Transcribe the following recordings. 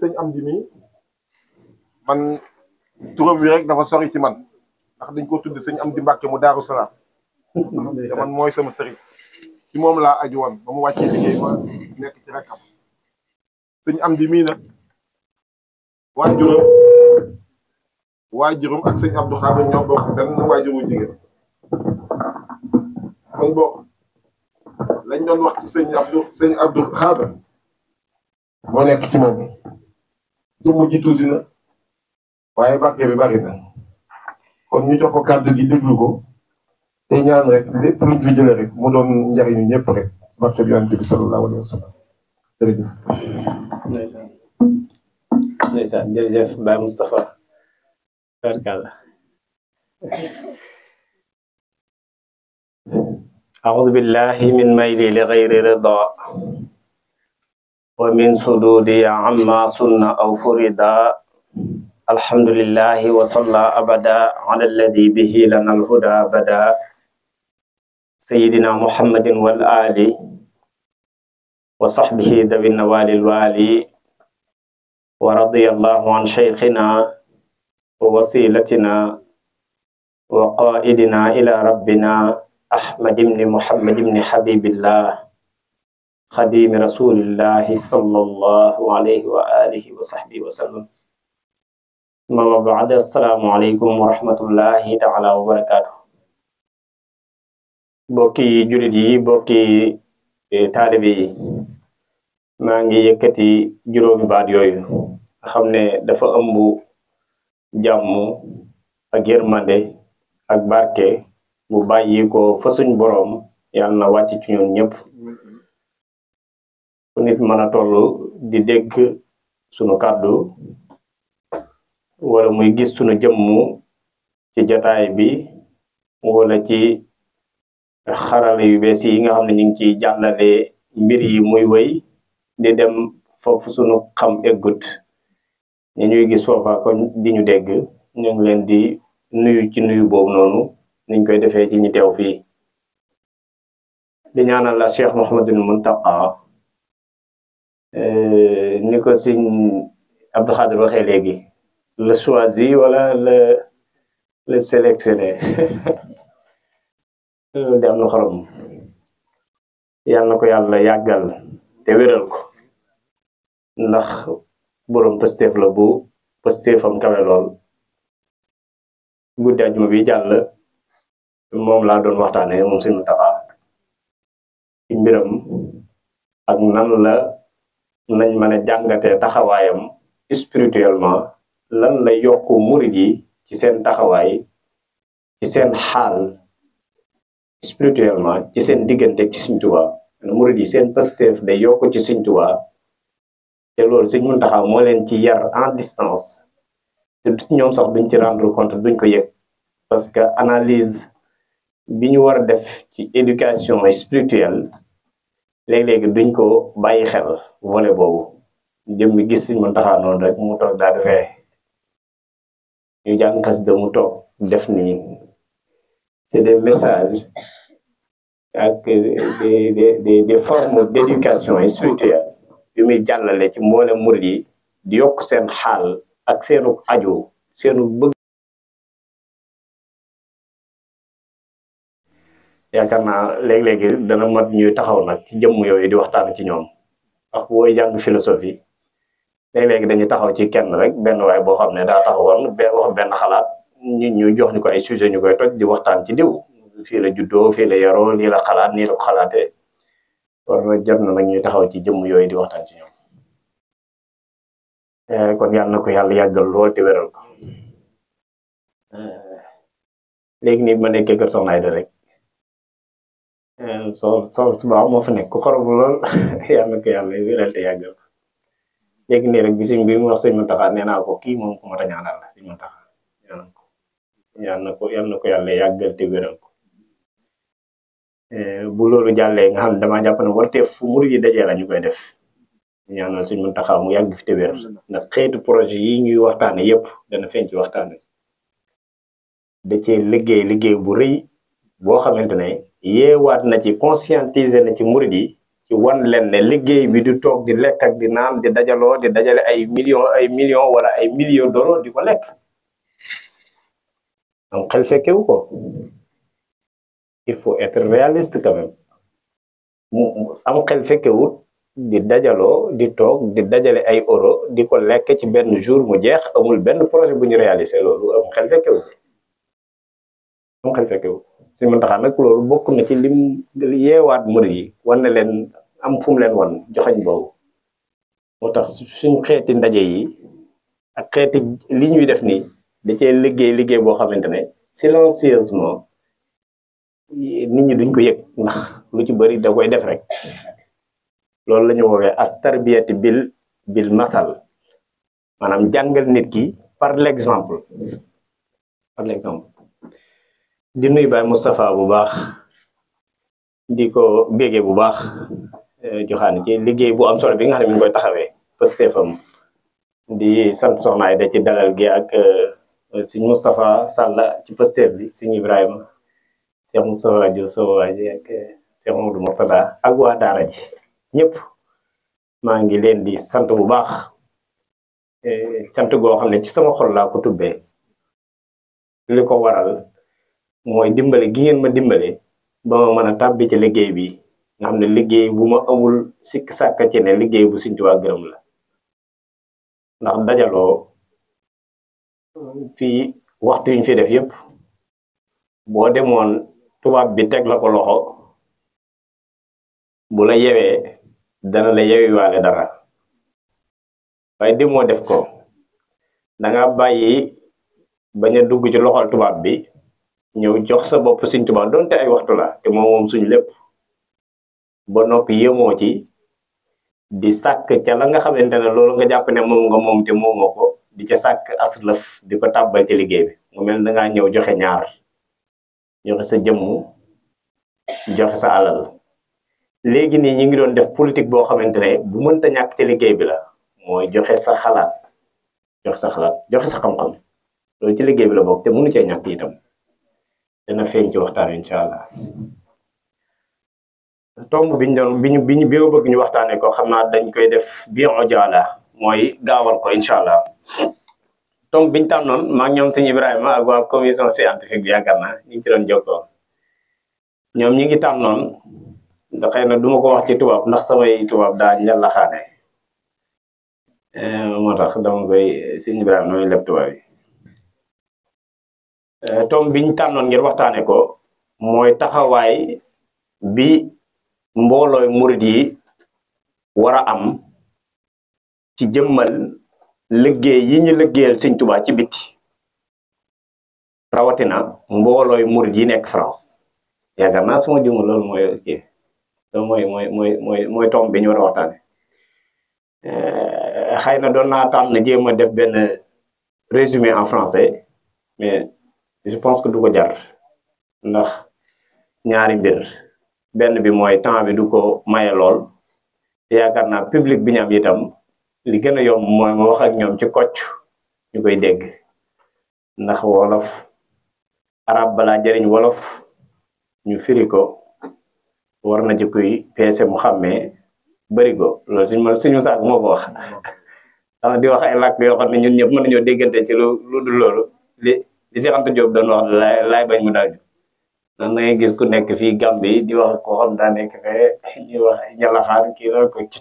sëñ Amdi mi man turam wi rek dafa sori ci man ndax dañ ko tudde sëñ Amdi Mbàkke mu Daaru Salaam te man mooy sama sëriñ ci moom laa aju woon ba mu wàccee liggéey ma nekk ci rakkam sëñ Amdi mii nag waajuram ak sëñ Abdou Xaadir ñoo bokk benn waajuru jigéen kon bokk lañ doon wax ci sëñ Abdou Xaadir moo nekk ci moom jëmm ji tuuti na waaye barke bi bari na kon ñu jox ko kàddu gi déglu ko te ñaan rek lépp luñ fi jëlee rek mu doon njariñu ñëpp rek barke bi yonent bi sallallahu alayhi wa sallam jërëjëf. ndeysaan jërëjëf Baye Moustapha barkalla. أعوذ بالله من ميلي لغير رضا ومن صدودي عما سن أو فردا الحمد لله وصلى أبدا على الذي به لنا الهدى بدا سيدنا محمد والآل وصحبه ذوي النوال الوالي ورضي الله عن شيخنا ووسيلتنا وقائدنا إلى ربنا أحمد بن محمد بن حبيب الله خديم رسول الله صلى الله عليه وآله وصحبه وسلم ما بعد السلام عليكم ورحمة الله تعالى وبركاته بوكي جلدي بوكي طالبي maa ngi yëkkati juróomi baat yooyu nga xam ne dafa ëmb jàmm ak yërmande ak barke bu bàyyi ko fa suñ boroom yàlla na wàcc ci ñun ñëpp fu nit mën a toll di dégg sunu kàddu wala muy gis sunu jëmm ci jotaay bi wala ci xarala yu bees yi nga xam ne ñu ngi ciy jàllale mbir yi muy wéy di dem foofu sunu xam eggut ñu ñuy gis foofa kon di ñu dégg ñu ngi leen di nuyu ci nuyu boobu noonu niñ koy defee ci ñi teew fii di ñaanal la Cheikh Mouhamadul Muntaqa ni ko sëñ Abdou Khadir waxee léegi le choisi wala le sélectionné di am na xorom yàlla na ko yàlla yàggal te wéral ko ndax borom pësteef la bu pësteefam kawe lool guddi àjjuma bi jàll moom laa doon waxtaanee moom sëñ Muntaxa ci mbiram ak nan la nañ mën a jàngatee taxawaayam spirituellement lan la yokku murid yi ci seen taxawaay ci seen xaal spirituellement ci seen diggante ci Sëñ Tuubaa murid yi seen pësteef day yokku ci Sëñ Tuubaa te loolu Sëñ Muntaxa moo leen ci yar en distance te ñoom sax duñ ci rendre compte duñ ko yëg parce que analyse bi ñu war a def ci éducation spirituelle léeg-léegi duñ ko bàyyi xel volet boobu jëm bi gis Sëñ Muntaxa noonu rek mu toog daal di ree ñu jàng xasida mu toog def nii c'est des messages ak des formes d'éducation spirituelle yu muy jàllale ci mboolem murid yi di yokk seen xaal ak seenu aju seenu bëgg yaakaar naa léeg-léegi dana mat ñuy taxaw nag ci jëmm yooyu di waxtaan ci ñoom wax booy jàng philosophie léeg-léegi dañuy taxaw ci kenn rek benn waay boo xam ne daa taxawoon wax benn xalaat ñu jox ñu ko ay sujet ñu koy toj di waxtaan ci diw fii la juddoo fii la yaroo lii la xalaat nii la ko xalaatee war na jot na nag ñuy taxaw ci jëmm yooyu di waxtaan ci ñoom kon yàlla na ko yàlla yàggal lool te wéral ko léegi nii ma nekkee kër Soxna Ayda rek so suba moo fa nekk ku xorom lool yàlla na ko yàlla wéral te yàggal ko léegi nii rek bi sëñ bi mu wax Sëñ Muntaxa nee naa ko kii moom ku mat a ñaanal la Sëñ Muntaxa yàlla na ko yàlla yàggal te wéral ko bu loolu jàllee nga xam ne damaa jàpp ne warteef fu murid yi dajee la ñu koy def ñaanal Sëñ Muntaxa mu yàgg fi te wér ndax xeetu projet yi ñuy waxtaane yépp dana feeñ ci waxtaan wi da cee liggéey bu rëy boo xamante ne yeewaat na ci conscientiser na ci murid yi ci wan leen ne liggéey bi du toog di lekk ak di naan di dajaloo di dajale ay millions wala ay millions d'euros di ko lekk am xel fekkewu ko il faut être réaliste quand même am xel fekkewut di dajaloo di toog di dajale ay euro di ko lekk ci benn jour mu jeex amul benn projet bu ñu réaliser loolu am xel fekkewu am xel fekkewu Sëñ Muntaxa nag loolu bokk na ci lim yeewaat murid yi wan na leen am fu mu leen wan joxañ boobu moo tax suñ xeeti ndaje yi ak xeeti li ñuy def nii da cee liggéey boo xamante ne silencieusement nit ñi duñ ko yëg ndax lu ci bari da koy def rek loolu la ñu woowee ak tarbiyati bil masal maanaam jàngal nit ki par l'exemple di nuyu Baay Moustapha bu baax di ko bégee bu baax joxaane ci liggéey bu am solo bi nga xam ne mi ngi koy taxawee Pastefam di sant soxna ay da ci dalal gi ak Sëñ Moustapha Sall ci Pastef bi Sëñ Ibrahima Cheikh Moustapha Diop Sow ji ak Cheikh Mamadou Mortada ak waa daara ji ñëpp maa ngi leen di sant bu baax cant goo xam ne ci sama xol laa ko tubbee li ko waral mooy dimbale gi ngeen ma dimbale ba ma mën a tàbbi ci liggéey bi nga xam ne liggéey bu ma amul sikk sàkka ci ne liggéey bu Sëñ Tuubaa gërëm la ndax dajaloo fii waxtu yuñ fi def yëpp boo demoon tubaab bi teg la ko loxo bu la yewee dana la yewi waale dara waaye demoo def ko danga bàyyi bañ a dugg ci loxol tubaab bi ñëw jox sa bopp Sëñ Tuubaa donte ay waxtu la te moom suñ lépp ba noppi yemoo ci di sàkk ca la nga xamante ne loolu nga jàpp ne moom nga moom te moomoo ko di ca sàkk aslëf di ko tàbbal ci liggéey bi mu mel dangaa ñëw joxe ñaar joxe sa jëmmu joxe sa alal léegi nii ñu ngi doon def politique boo xamante ne bu mënta ñàkk ci liggéey bi la mooy joxe sa xalaat joxe sa xam-xam loolu ci liggéey bi la bokk te mënu cee ñàkk itam dana feeñ ci waxtaan incha allah tomb bi ma bëgg ñu waxtaanee ko xam naa dañ koy def bien ojaala mooy gaawal ko incha allah tomb biñ tànnoon maa ngi ñoom Sëñ Ibrahima ak waa commission scientifique bi yaakaar naa ñu ngi ci doon jokkoo ñoom ñi ngi tànnoon da xëy na du ma ko wax ci tubaab ndax samay tubaab daa njàllaxaane moo tax dama koy Sëñ Ibrahima nooy leb tubaab yi tomb biñ tànnoon ngir waxtaane ko mooy taxawaay bi mboolooy murid yi war a am ci jëmmal liggéey yi ñu liggéeyal Sëñ Tuubaa ci biti rawatina mboolooy murid yi nekk France yaakaar naa suma jëmm loolu mooy tomb bi ñu war a waxtaane xëy na doon naa tànn jéem a def benn résumé en français mais je pense que du ko jar ndax ñaari mbir benn bi mooy temps bi du ko maye lool te yaakaar naa public bi ñu am itam li gën a yomb mooy ma wax ak ñoom ci kocc ñu koy dégg ndax wolof arab balaa jëriñ wolof ñu firi ko war na ci kuy peese mu xàmmee bëri ko loolu suñu saak moo ko wax xam di wax ay làkk yoo xam ne ñun ñëpp mën nañoo déggante ci lu dul loolu li Cheikh Anta Diop doon wax laay bañ mu daal nan na ngay gis ku nekk fii Gambie di wax koo xam daa nekk fee ñuy wax ñalaxaan kii la ko ci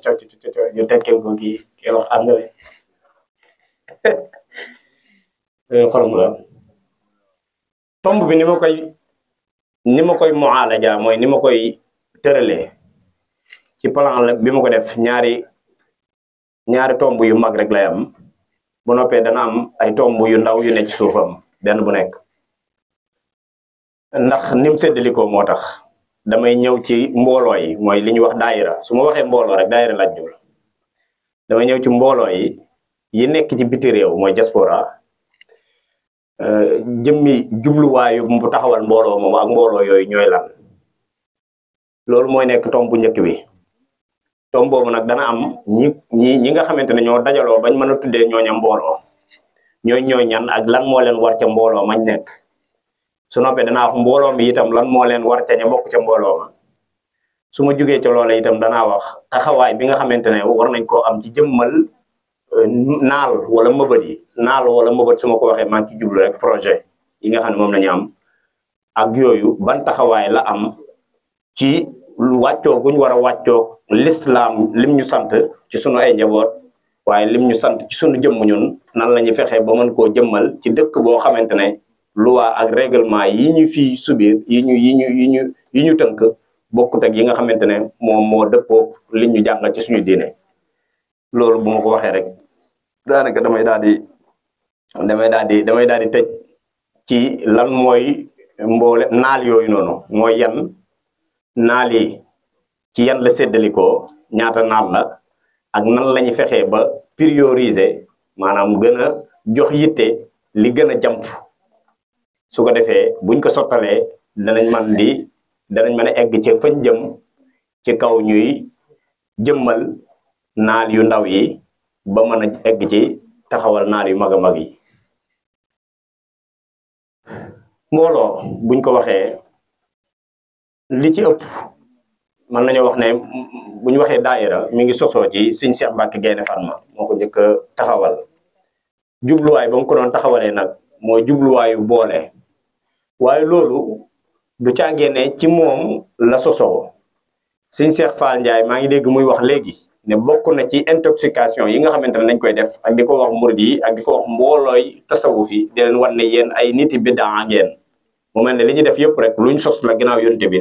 ñu tekkee ko kii wax anglais xorom la tomb bi ni ma koy mualaja mooy ni ma koy tëralee ci plan la bi ma ko def ñaari tomb yu mag rek lay am bu noppee dana am ay tomb yu ndaw yu nekk ci suufam benn bu nekk ndax ni mu séddalikoo moo tax damay ñëw ci mbooloo yi mooy li ñuy wax daayira su ma waxee mbooloo rek daayira laaj jul damay ñëw ci mbooloo yi nekk ci biti réew mooy diaspora jëmmi jubluwaayu bu taxawal mbooloo moom ak mbooloo yooyu ñooy lan loolu mooy nekk tomb bu njëkk bi tomb boobu nag dana am ñi nga xamante ne ñoo dajaloo bañ mën a tuddee ñooña mbooloo ñooy ñan ak lan moo leen war ca mbooloo mañ nekk su noppee danaa wax mbooloo mi itam lan moo leen war ca ña bokk ca mbooloo ma su ma jugee ci loola itam danaa wax taxawaay bi nga xamante ne war nañ koo am ci jëmmal naal wala mëbët yi naal wala mëbët su ma ko waxee maa ngi ci jublu rek projet yi nga xam ne moom la ñu am ak yooyu ban taxawaay la am ci wàccoo guñ war a wàccoog l'islam lim ñu sant ci sunu ay njaboot waaye lim ñu sant ci sunu jëmm ñun nan la ñuy fexee ba mën koo jëmmal ci dëkk boo xamante ne loi ak règlement yi ñu fi subir yi ñu tënk bokkut ak yi nga xamante ne moom moo dëppoo li ñu jàngal ci suñu diine loolu bu ma ko waxee rek daanaka damay daal di tëj ci lan mooy mboole naal yooyu noonu mooy yan naal yi ci yan la séddalikoo ñaata naal la ak nan la ñuy fexee ba prioriser maanaam gën a jox yitte li gën a jàmp su ko defee buñ ko sottalee danañ mën a egg ci fañ jëm ci kaw ñuy jëmmal naal yu ndaw yi ba mën a egg ci taxawal naal yu mag a mag yi mbooloo buñ ko waxee li ci ëpp mën nañoo wax ne buñ waxee daayira mi ngi sosoo ci Sëñ Cheikh Mbacke Gaïndé Fatma moo ko njëkk a taxawal jubluwaay ba mu ko doon taxawalee nag mooy jubluwaayu boole waaye loolu du caagee ne ci moom la sosoo Sëñ Cheikh Fall Ndiaye maa ngi dégg muy wax léegi ne bokk na ci intoxication yi nga xamante ne dañ koy def ak di ko wax murid yi ak di ko wax mboolooy tasawuf yi di leen wan ne yéen ay niti biddaa ngeen mu mel ne li ñu def yëpp rek luñ sos la ginnaaw yonte bi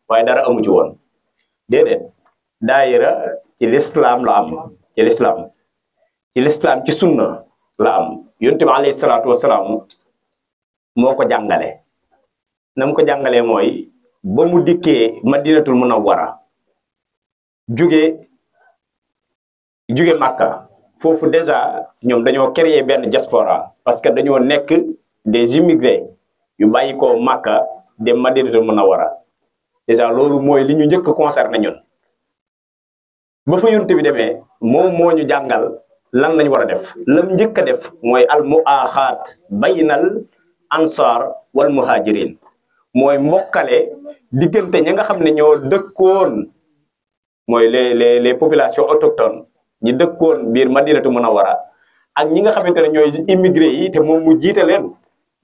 waaye dara amu ci woon déedéet daayira ci lislaam la am ci lislaam ci sunna la am yonte bi alayhi salaatu wasalaam moo ko jàngale na mu ko jàngalee mooy ba mu dikkee madinatul munawwara jóge Màkka foofu déjà ñoom dañoo créer benn diaspora parce que dañoo nekk des immigrés yu bàyyi ko Màkka dem madinatul munawwara déjà loolu mooy li ñu njëkk a concerné ñun ba fa yonte bi demee moom moo ñu jàngal lan lañ war a def lam njëkk a def mooy al muaxaat baynal ansar wal muhajirin mooy mbokkale diggante ña nga xam ne ñoo dëkkoon mooy les populations autochtones ñi dëkkoon biir madinatu munawwara ak ñi nga xamante ne ñooy immigré yi te moom mu jiite leen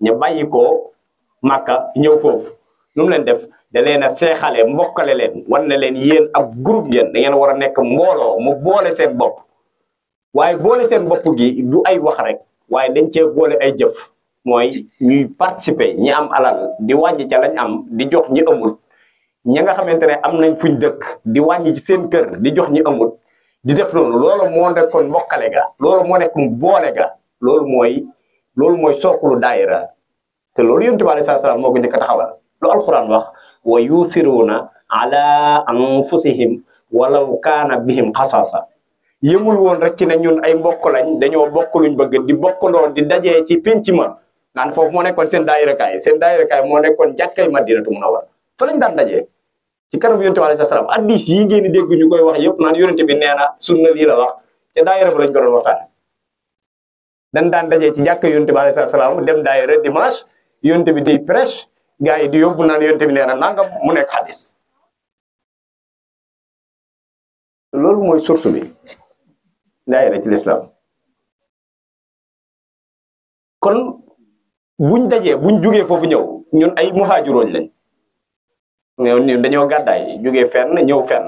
ñu bàyyi ko Màkka ñëw foofu nu mu leen def da leen a seexale mbokkale leen wan ne leen yéen ab groupe ngeen da ngeen war a nekk mbooloo mu boole seen bopp waaye boole seen bopp gi du ay wax rek waaye dañ cee boole ay jëf mooy ñuy participer ñi am alal di wàññi ca lañ am di jox ñi amul ñi nga xamante ne am nañ fuñ dëkk di wàññi ci seen kër di jox ñi amul di def noonu loolu moo nekkoon mbokkale ga loolu moo nekk boole ga loolu mooy sookulu daayira te loolu yonent bi alayhi salaam moo ko njëkk a taxawal lu alquran wax wa yuthiruna ala anfusihim walaw kaana bihim xasaasa yëmul woon rek ci ne ñun ay mbokk lañ dañoo bokk luñ bëgg di bokkandoo di dajee ci pénc ma naan foofu moo nekkoon seen daayira moo nekkoon jàkkay Madinatu Munawwara fa lañ daan dajee ci kanam yonent bi alayhi salaam hadiis yi ngeen di dégg ñu koy wax yëpp naan yonent bi nee na sunna lii la wax te daayira ba lañ ko doon waxtaane dañ daan dajee ci jàkka yonent bi alayhi salaam dem daayira dimanche yonent bi di prêche gaa yi di yóbbu naan yonent bi nee na nangam mu nekk xadis loolu mooy source bi daayira ci lislaam kon buñ jugee foofu ñëw ñun ay muhaajiroon lañ ñun dañoo gàddaay jugee fenn ñëw fenn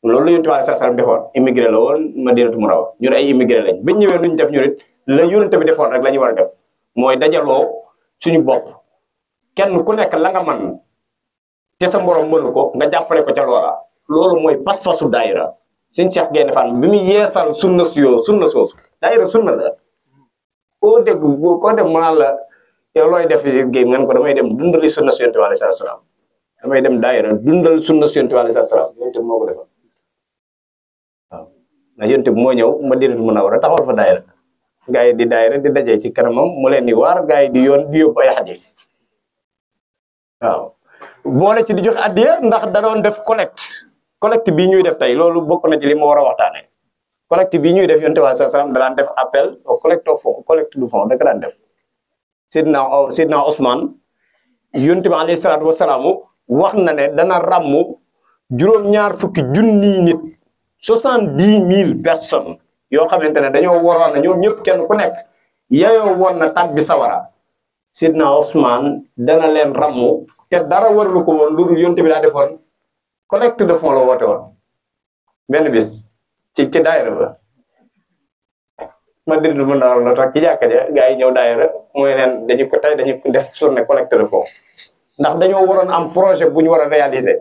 loolu la yonent bi alayhi salaam defoon immigré la woon Madinatu Munawwara ñun ay immigré lañ bañ ñëwee nuñ def ñu nit la yonent bi defoon rek la ñu war a def mooy dajaloo suñu bopp kenn ku nekk la nga man te sa morom mënu ko nga jàppale ko ca loola loolu mooy pas-pasu daayira Sëñ Cheikh Gaïndé Fatma bi mu yeesal sunna soosu daayira sunna la koo dégg koo dem mënaan la yow looy def géej ngeen ko damay dem dundali sunna si Yonent bi alayhi salaam damay dem daayira dundal sunna si Yonent bi alayhi salaam Yonent bi moo ko defal waaw ndax Yonent bi moo ñëw Madinatu Munawwara taxawal fa daayira gaa yi di daayira di dajee ci kanamam mu leen di waar gaa yi di yóbbu ay xadis waaw boole ci di joxe addiya ndax da doon def collecte bii ñuy def tey loolu bokk na ci li ma war a waxtaane collecte bii ñuy def Yonent bi sallallahu alayhi wasallam da daan def appel au collecte du fond da ko daan def Seydina Ousmane Yonent bi alayhi salaatu wasalaam wax na ne dana ràmm juróom-ñaar fukki junniy nit 70,000 personnes yoo xamante ne dañoo waroon na ñoom ñëpp kenn ku nekk yayoo woon na tàbbi sawara Sidna Ousmane dana leen rammu te dara warlu ko woon lu dul yonte bi daa defoon collecte de fonds la woote woon benn bis ci daayira ba ma déglu mën naa la tax ci jàkka ja gaa yi ñëw daayira mooy leen dañu ko tey dañu def journée collecte de fonds ndax dañoo waroon am projet bu ñu war a réaliser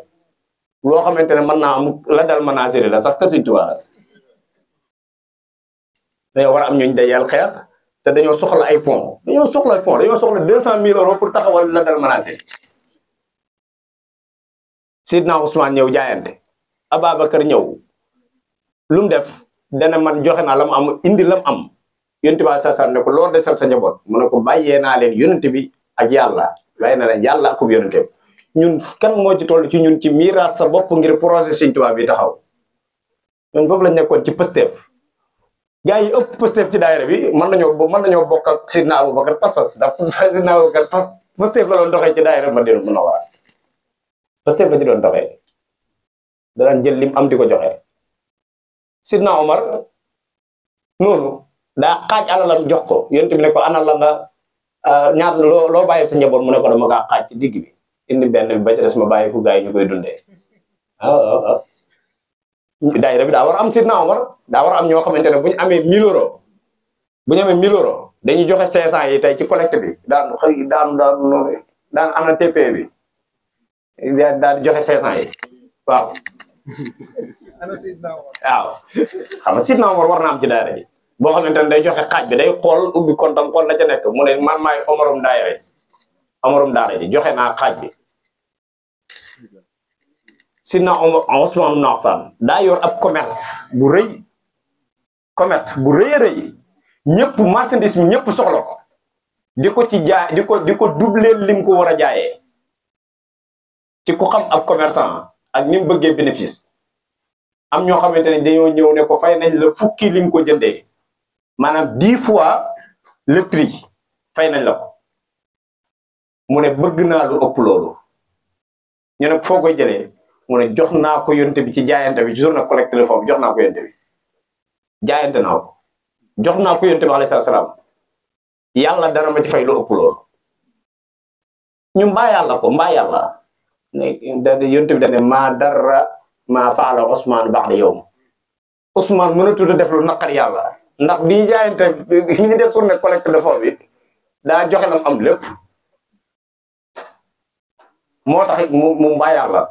loo xamante ne mën naa am la dal manageri la sax kër Sëñ Tuubaa la dañoo war a am ñuñ dajal xeex te dañoo soxla ay fonds dañoo soxla 200,000 euros pour taxawal la dal manageri Sidna Ousmane ñëw jaayante Ababacar ñëw lu mu def dana man joxe naa la mu am indi la mu am yonent bi sa ne ko loo desal sa njaboot mu ne ko bàyyee naa leen yonent bi ak yàlla bàyyee na leen yàlla akub yonenteem ñun kan moo ci toll ci ñun ci miiras sa bopp ngir projet Sëñ Tuubaa bi taxaw ñun foofu lañ nekkoon ci Pastef gaa yi ëpp Pastef ci daayira bi mën nañoo bokk ak Sidna Aboubacar pas-pas ndax Sidna Aboubacar Pastef la doon doxee ci daayira Madina Munawwara Pastef la ci doon doxee da daan jël lim am di ko joxe Sidna Omar noonu daa xaaj alalam jox ko yonent bi ne ko ana la nga ñaar loo bàyyi sa njaboot mu ne ko dama kaa xaaj ci digg bi indi benn bi ba ca des ma bàyyi ko gaa yi ñu koy dundee daayira bi daa war a am Sidna Omar daa war a am ñoo xamante ne bu ñu amee 1,000 euros bu ñu amee 1,000 euros dañuy joxe 500 yi tey ci collecte bi daan am na TP bi daal di joxe 500 yi waaw. waaw xam nga Sidna Omar war na am ci daayira bi boo xamante ne day joxe xaaj bi day xool ubbi kontam xool la ca nekk mu ne man maay Omarum daara ji joxe naa xaaj bi. Sidna Ousmane ibn Affan daa yor ab commerce bu rëy a rëy ñëpp marchandise mi ñëpp soxla ko di ko ci jaay di ko doubler lim ko war a jaayee ci ku xam ab commerçant ak ni mu bëggee bénéfice am ñoo xamante ne dañoo ñëw ne ko fay nañ la fukki li nga ko jëndee maanaam 10 fois le prix fay nañ la ko mu ne bëgg naa lu ëpp loolu ñu ne foo koy jëlee mu ne jox naa ko yonte bi ci jaayante bi ci journée collecte de fonds jox naa ko yonte bi jaayante naa ko jox naa ko yonte bi alayhi salaam yàlla dana ma ci fay lu ëpp loolu ñu mbaa yàlla ne yonte bi dane maa dara maa faala Ousmane ba'da yawm Ousmane mënatul a def lu naqar yàlla ndax bii jaayante bi ñu def journée collecte de fonds bi daa joxe lam am lépp moo tax mu mbaa yàlla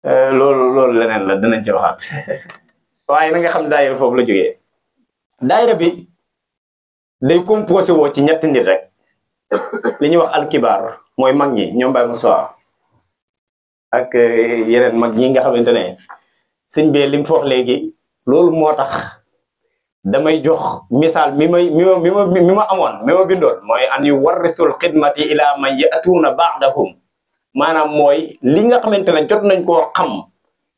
loolu leneen la dinañ ci waxaat waaye na nga xam daayira foofu la jógee daayira bi day composé woo ci ñetti nit rek li ñuy wax alkibaar mooy mag ñi ñoom Baye Moussa ak yeneen mag ñi nga xamante ne sëñ bee li mu fi wax léegi loolu moo tax damay jox misaal mi ma amoon mi ma bindoon mooy an yu warrisul xidmati ila man yatuuna ba'dahum maanaam mooy li nga xamante ne jot nañ koo xam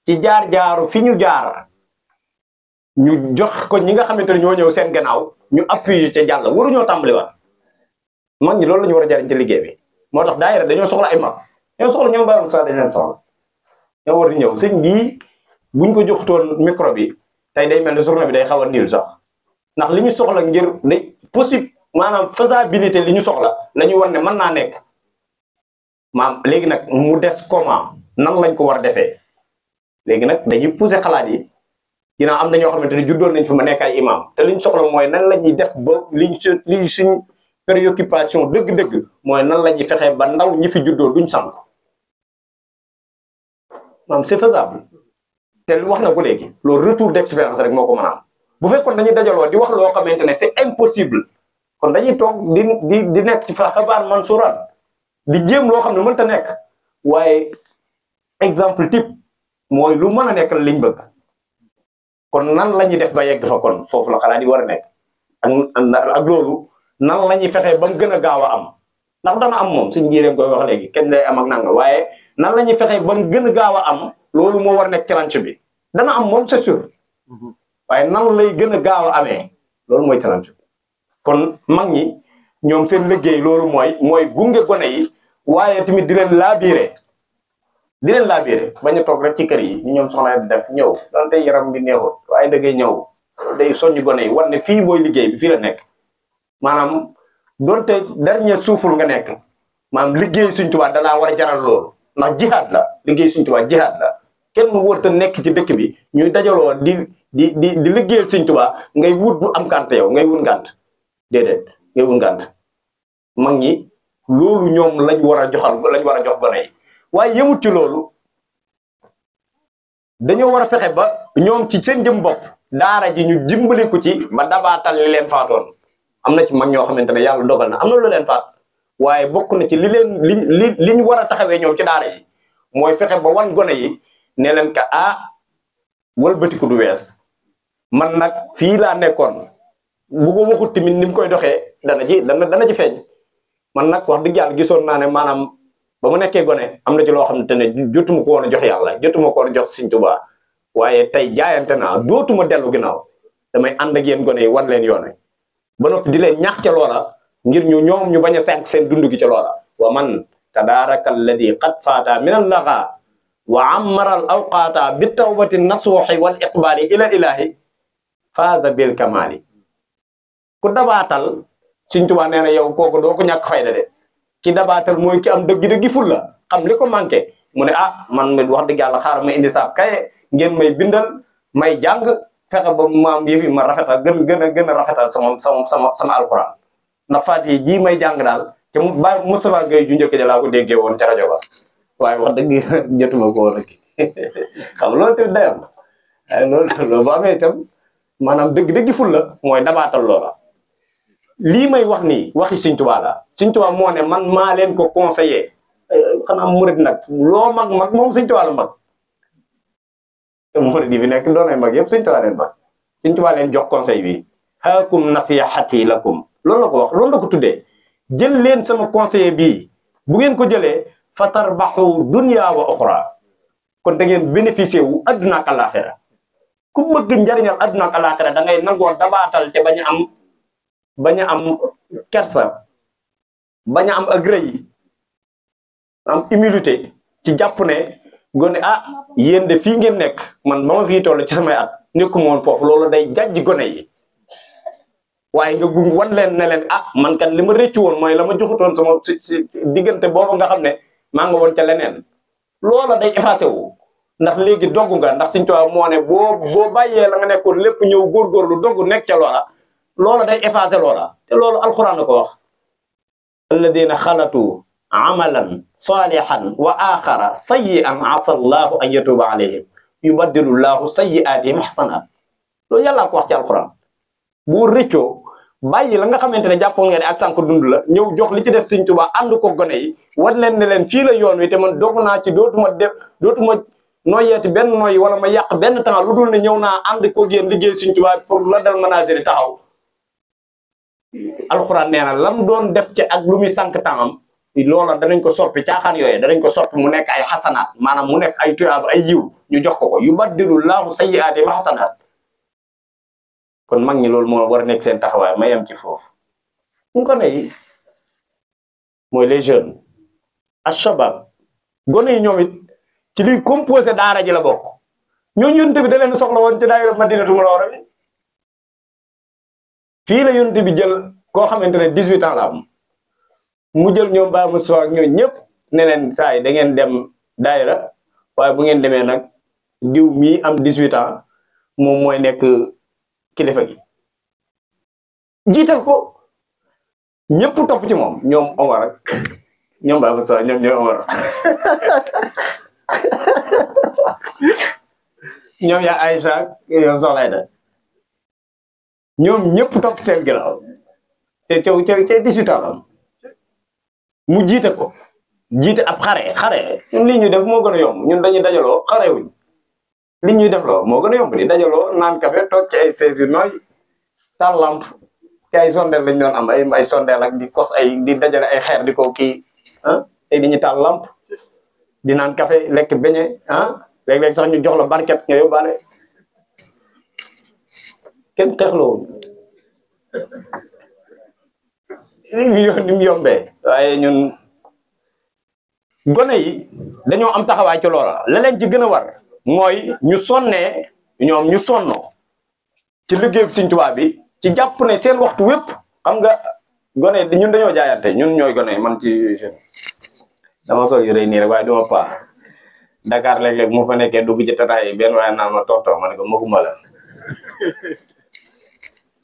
ci jaar-jaaru fi ñu jaar ñu jox ko ñi nga xamante ne ñoo ñëw seen gannaaw ñu appuyer ca jàll waruñoo tàmbaliwaat mag ñi loolu la ñu war a jariñ ci liggéey bi moo tax daayira dañoo soxla ay mag ñoo soxla ñoom bàyyi sa dañ leen soxla ñoo war di ñëw sëñ bii buñ ko joxtoon micro bi tey day mel ni journée bi day xaw a niil sax ndax li ñu soxla ngir day possible maanaam faisabilité li ñu soxla la ñu war ne mën naa nekk maam léegi nag mu des comment nan lañ ko war a defee léegi nag dañuy pousser xalaat yi dinaa am na ñoo xamante ne juddoon nañ fi ma nekk ay imam te liñ soxla mooy nan la ñuy def ba liñ suñ préoccupation dëgg-dëgg mooy nan la ñuy fexee ba ndaw ñi fi juddoo duñ sànk maam c'est faisable te wax na ko léegi loolu retour d'expérience rek moo ko mën a am bu fekkoon dañuy dajaloo di wax loo xamante ne c'est impossible kon dañuy toog di nekk ci fa xabaar mansuran di jéem loo xam ne mënta nekk waaye exemple type mooy lu mën a nekk la liñ bëgg kon nan la ñuy def ba yegg fa kon foofu la xalaat yi war a nekk ak loolu nan la ñuy fexee ba mu gën a gaaw a am ndax dana am moom suñ njiireen koy wax léegi kenn day am ak nanga waaye nan la ñuy fexee ba mu gën a gaaw a am loolu moo war a nekk challenge bi dana am moom c'est sûr waaye nan lay gën a gaaw a amee loolu mooy challenge bi kon mag ñi ñoom seen liggéey loolu mooy gunge gone yi waaye tamit di leen laabiire bañ a toog rek ci kër yi ñu ñoom soxna di def ñëw donte yaram bi neexut waaye da ngay ñëw day soññ gone yi war ne fii mooy liggéey bi fii la nekk maanaam donte dernier suuful nga nekk maanaam liggéey Sëñ Tuubaa dalaa war a jaral loolu ndax jihaad la liggéey Sëñ Tuubaa jihaad la kenn mu wërta nekk ci dëkk bi ñuy dajaloo di liggéeyal Sëñ Tuubaa ngay wut bu am ngànt yow ngay wut ngànt déedéet ngay wut ngànt mag ñi loolu ñoom lañ war a jox gone yi waaye yemut ci loolu dañoo war a fexe ba ñoom ci seen jëm bopp daara ji ñu dimbali ko ci ba dabaatal li leen faatoon am na ci mag ñoo xamante ne yàlla dogal na am na lu leen faat waaye bokk na ci li ñu war a taxawee ñoom ci daara yi mooy fexe ba wan gone yi ne leen ka wëlbatiku du wees man nag fii laa nekkoon bu ko waxut tamit ni mu koy doxee dana ci feeñ man nag wax dëgg yàlla gisoon naa ne maanaam ba mu nekkee gone am na ci loo xamante ne jotuma ko woon a jox yàlla jotuma ko woon a jox Sëñ Tuubaa waaye tey jaayante naa dootuma dellu ginnaaw damay ànd ak yéen gone yi wan leen yoone ba noppi di leen ñaax ca loola ngir ñoom ñu bañ a sànq seen dund gi ca loola wa man tadaraka alladi qad faata min al laga wa ammara al awqaata bi tawbati nasuuxi wal iqbaali ila ilahi faaza bil kamaali ku dabaatal Sëñ Tuubaa nee na yow kooku doo ko ñàkk fayda de ki dabaatal mooy ki am dëgg-dëgg ful la xam li ko manqué mu ne man mi wax dëgg yàlla xaaral ma indi saab kaye ngeen may bindal may jàng fexe ba maam yëfi ma rafetal gën a rafetal sama alxuraan ndax Faatiha ji may jàng daal te mu ba Moustapha Gueye ju njëkk ja laa ko déggee woon ca rajo ba waaye wax dëgg jotuma ko woon ak xam loolu tamit day am waaye loolu bu amee itam maanaam dëgg-dëgg ful la mooy dabaatal loola lii may wax nii waxi Sëñ Tuubaa la Sëñ Tuubaa moo ne man maa leen ko conseillé xanaa murid nag loo mag moom Sëñ Tuubaa la mag te murid yi fi nekk doonay mag yëpp Sëñ Tuubaa leen mag Sëñ Tuubaa leen jox conseil bi haakum nasihati lakum loolu la ko wax loolu la ko tuddee jël leen sama conseiller bii bu ngeen ko jëlee fa tarbaxu dunya wa oxra kon da ngeen bénéficier wu adduna ak alaxira ku bëgg njariñal adduna ak alaxira da ngay nangoo dabaatal te bañ a am kersa bañ a am ak rëy am humilité ci jàpp ne gone yéen de fii ngeen nekk man ba ma fii toll ci samay at nekkuma woon foofu loolu day jàjji gone yi waaye nga gung wan leen ne leen man kat li ma rëccu woon mooy la ma joxutoon sama si diggante boobu nga xam ne maa nga woon ca leneen loola day effacé wu ndax léegi dogg nga ndax Sëñ Tuubaa moo ne boo bàyyee la nga nekkoon lépp ñëw góorgóorlu dogg nekk ca loola day effacé loola te loolu alxuraan la ko wax alladina xalatu amalan salihan wa axara sayyi'an asa allahu an yatuba alayhim yubaddilu llahu sayyi'atihim hasanat loolu yàllaa ko wax ci alxuraan boo rëccoo bàyyi la nga xamante ne jàppoon nga ne ak sànq dund la ñëw jox li ci des Sëñ Tuubaa ànd ko gone yi war leen ne leen fii la yoon wi te man doog naa ci dootuma noyyeeti benn noyyi wala ma yàq benn temps lu dul ne ñëw naa ànd ko yéen liggéey Sëñ Tuubaa pour la dal manageri taxaw alxuraan nee na lam doon def ci ak lu muy sànq temps loola danañ ko soppi caaxaan yooyu danañ ko soppi mu nekk ay xasanaat maanaam mu nekk ay tuyaaba ay yiw ñu jox ko yubaddilu laahu sayyi'aatihim xasanaat kon mag ñi loolu moo war a nekk seen taxawaay ma yem ci foofu ñu ko ne mooy les jeunes ashabab gone yi ñoom it ci liy composé daara ji la bokk ñooñu yonent bi da leen soxla woon ci daayira Madinatul Munawwara bi fii la yonent bi jël koo xamante ne 18 ans la am mu jël ñoom Baye Moussa ak ñooñu ñëpp ne leen saa yi da ngeen dem daayira waaye bu ngeen demee nag diw mii am 18 ans moom mooy nekk kilifa gi jiital ko ñëpp topp ci moom ñoom Omar ak ñoom Baye Moussa ñoom Omar ñoom yaa Aïcha ñoom Soxna Aïda ñoom ñëpp topp seen ginnaaw te ca 18 ans am mu jiite ko jiite ab xare ñun li ñuy def moo gën a yomb ñun dañuy dajaloo xare wuñ li ñuy def loo moo gën a yomb di dajaloo naan café toog ci ay chaise yu nooy taal lampe ci ay sondeel lañ doon am ay sondeel ak di kos di dajale ay xeer di ko kii te di ñu taal lampe di naan café lekk beñe léeg-léeg sax ñu jox la barket nga yóbbaale kenn xeexloo ni mu yombee waaye ñun gone yi dañoo am taxawaay ci loola la leen ci gën a war mooy ñu sonnee ñoom ñu sonnoo ci liggéey Sëñ Tuubaa bi ci jàpp ne seen waxtu wépp xam nga gone ñun dañoo jaayante ñun ñooy gone man ci dama sol yu rëy nii rek waaye duma paa Dakar léeg-léeg mu fa nekkee dugg ci tataay yi benn waaye naan ma tonton ma ne ko makuma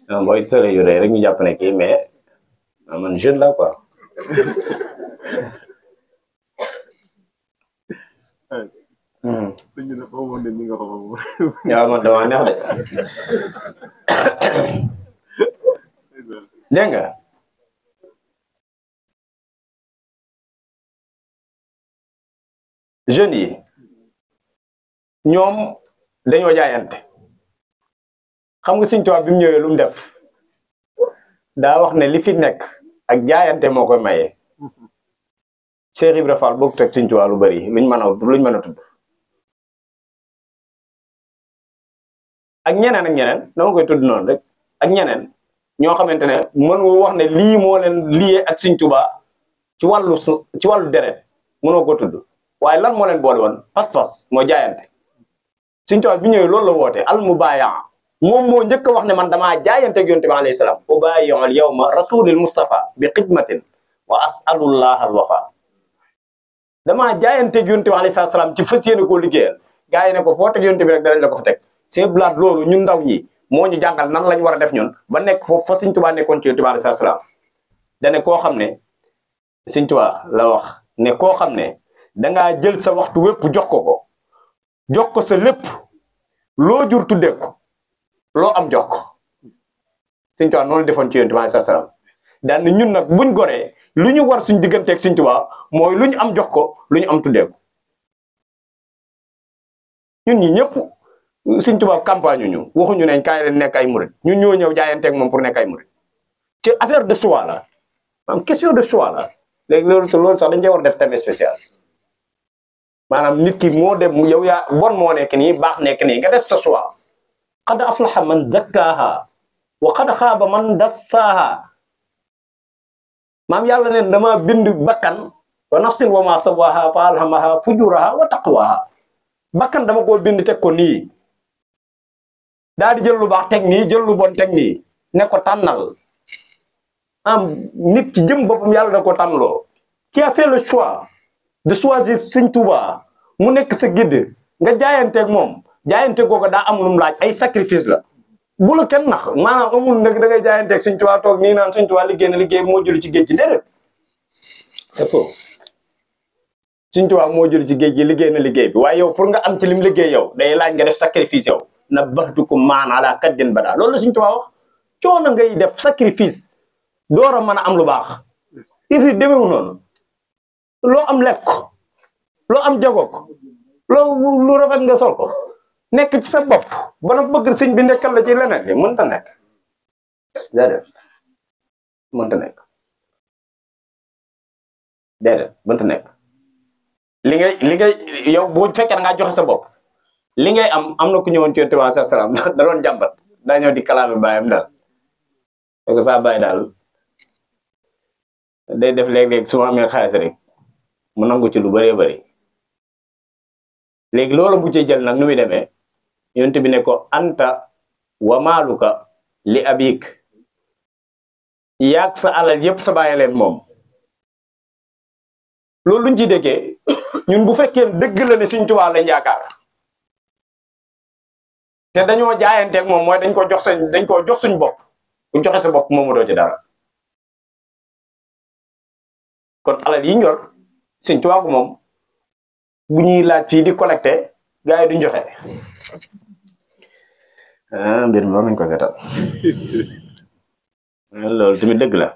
la booy sole yu rëy rek ñu jàpp ne kii mais man jeune la quoi waaw man dama neex de dégg nga jeunes yi ñoom dañoo jaayante xam nga Sëñ Tuubaa bi mu ñëwee lu mu def daa wax ne li fi nekk ak jaayante moo koy maye Cheikh Ibra Fall bokk teg Sëñ Tuubaa lu bari luñ mën a tudd ak ñeneen dama koy tudd noonu rek ak ñeneen ñoo xamante ne mënoo wax ne lii moo leen lié ak Sëñ Tuubaa ci wàllu deret mënoo ko tudd waaye lan moo leen boole woon pas-pas moo jaayante Sëñ Tuubaa bi ñëwee loolu la woote al mubaaya moom moo njëkk a wax ne man damaa jaayante ak Yonent bi alayhi salaam ubaayi'u al yawma rasulil Mustafa bi xidmatin wa as'alullah al wafa damaa jaayante ak Yonent bi alayhi salaam ci fas yéene koo liggéeyal gaa yi ne ko foo teg Yonent bi rek danañ la ko fa teg c'est blaat loolu ñun ndaw ñi moo ñu jàngal nan lañ war a def ñun ba nekk foofu fa Sëñ Tuubaa nekkoon ci Yonent bi alayhi salaam dane koo xam ne Sëñ Tuubaa la wax ne koo xam ne dangaa jël sa waxtu wépp jox ko sa lépp loo jur tuddee ko loo am jox ko Sëñ Tuubaa noonu defoon ci Yonent bi alayhi salaam daan ne ñun nag buñ goree lu ñu war suñ digganteeg Sëñ Tuubaa mooy lu ñu am jox ko lu ñu am tuddee ko ñun ñi ñëpp Sëñ Tuubaa campagne ñu waxuñu ne kaay leen nekk ay murid ñun ñoo ñëw jaayanteeg moom pour nekk ay murid ci affaire de choix la maanaam question de choix la léegi loolu sax dañ cee war def thème spécial maanaam nit ki moo dem yow yaa bon moo nekk nii baax nekk nii nga def sa choix qad aflaha man zakkaaha wa qad xaaba man dassaaha maam yàlla ne dama bind bakkan wa nafsin wa ma sawaaha fa alhamaha fujuraha wa taqwaha bakkan dama koo bind teg ko nii daal di jël lu baax teg nii jël lu bon teg nii ne ko tànnal am nit ci jëm boppam yàlla da ko tànnloo qui a fait le choix de choisir Sëñ Tuubaa mu nekk sa guide nga jaayanteeg moom jaayante googu daa am lu mu laaj ay sacrifice la bu la kenn nax maanaam amul nag da ngay jaayanteeg Sëñ Tuubaa toog nii naan Sëñ Tuubaa liggéey na liggéey moo jël ci géej gi déedéet c'est faux Sëñ Tuubaa moo jël ci géej gi liggéey na liggéey bi waaye yow pour nga am ci lim liggéey yow day laaj nga def sacrifice yow na baxtukum maan ala kaddin bada loolu la Sëñ Tuubaa wax coono ngay def sacrifice door a mën a am lu baax fi demewu noonu loo am lekk ko loo am jagoo ko lu rafet nga sol ko nekk ci sa bopp ba na bëgg sëñ bi nekkal la ci leneen li mënta nekk déedéet mënta nekk déedéet mënta nekk li ngay yow boo fekkee da ngaa joxe sa bopp li ngay am na ku ñëwoon ci Yonent bi sallallahu alayhi wasallam da doon jàmbat daa ñëw di kalaame baayam daal parce que saa baay daal day def léeg-léeg su ma amee xaalis rek mu nangu ci lu bëree bëri léegi loolu bu ci jël nag nu muy demee Yonent bi ne ko anta wa maaluka li abik yaag sa alal yépp sa bàyyi leen moom loolu luñ ci déggee ñun bu fekkee dëgg la ne Sëñ Tuubaa lañ yaakaar te dañoo jaayanteeg moom mooy dañ koo jox suñ bopp buñ joxe sa bopp moomu doo ci dara kon alal yi ñor Sëñ Tuubaa ko moom bu ñuy laaj fii di collecté gars yi duñ joxe mbir mi war nañ ko seetal loolu tamit dëgg la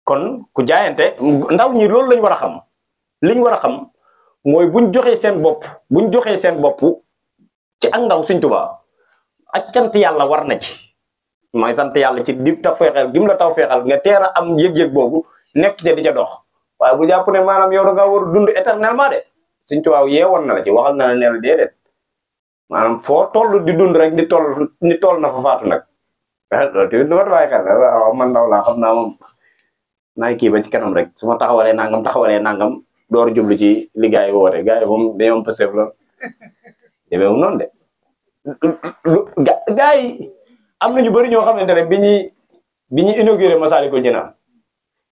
kon ku jaayante ndaw ñi loolu lañ war a xam liñ war a xam mooy buñ joxee seen bopp ci ak ndaw Sëñ Tuubaa ak cant yàlla war na ci mooy sant yàlla ci di taw feexal gi mu la taw feexal nga teer a am yëg-yëg boobu nekk ca di ca dox waaye bu jàpp ne maanaam yow da nga war a dund éternellement de Sëñ Tuubaa yeewoon na la ci waxal na la neel déedéet maanaam foo toll di dund rek ni toll na fa faatu nag loolu tamit lu ma bàyyi xel la waaw man ndaw laa xam naa moom naay kii ba ci kanam rek su ma taxawalee nangam door jublu ci li gars yi woote gars yi moom dañoo am pësef la demeewul noonu de gars yi am na ñu bëri ñoo xamante ne bi ñuy inauguré Massalikul Jinaan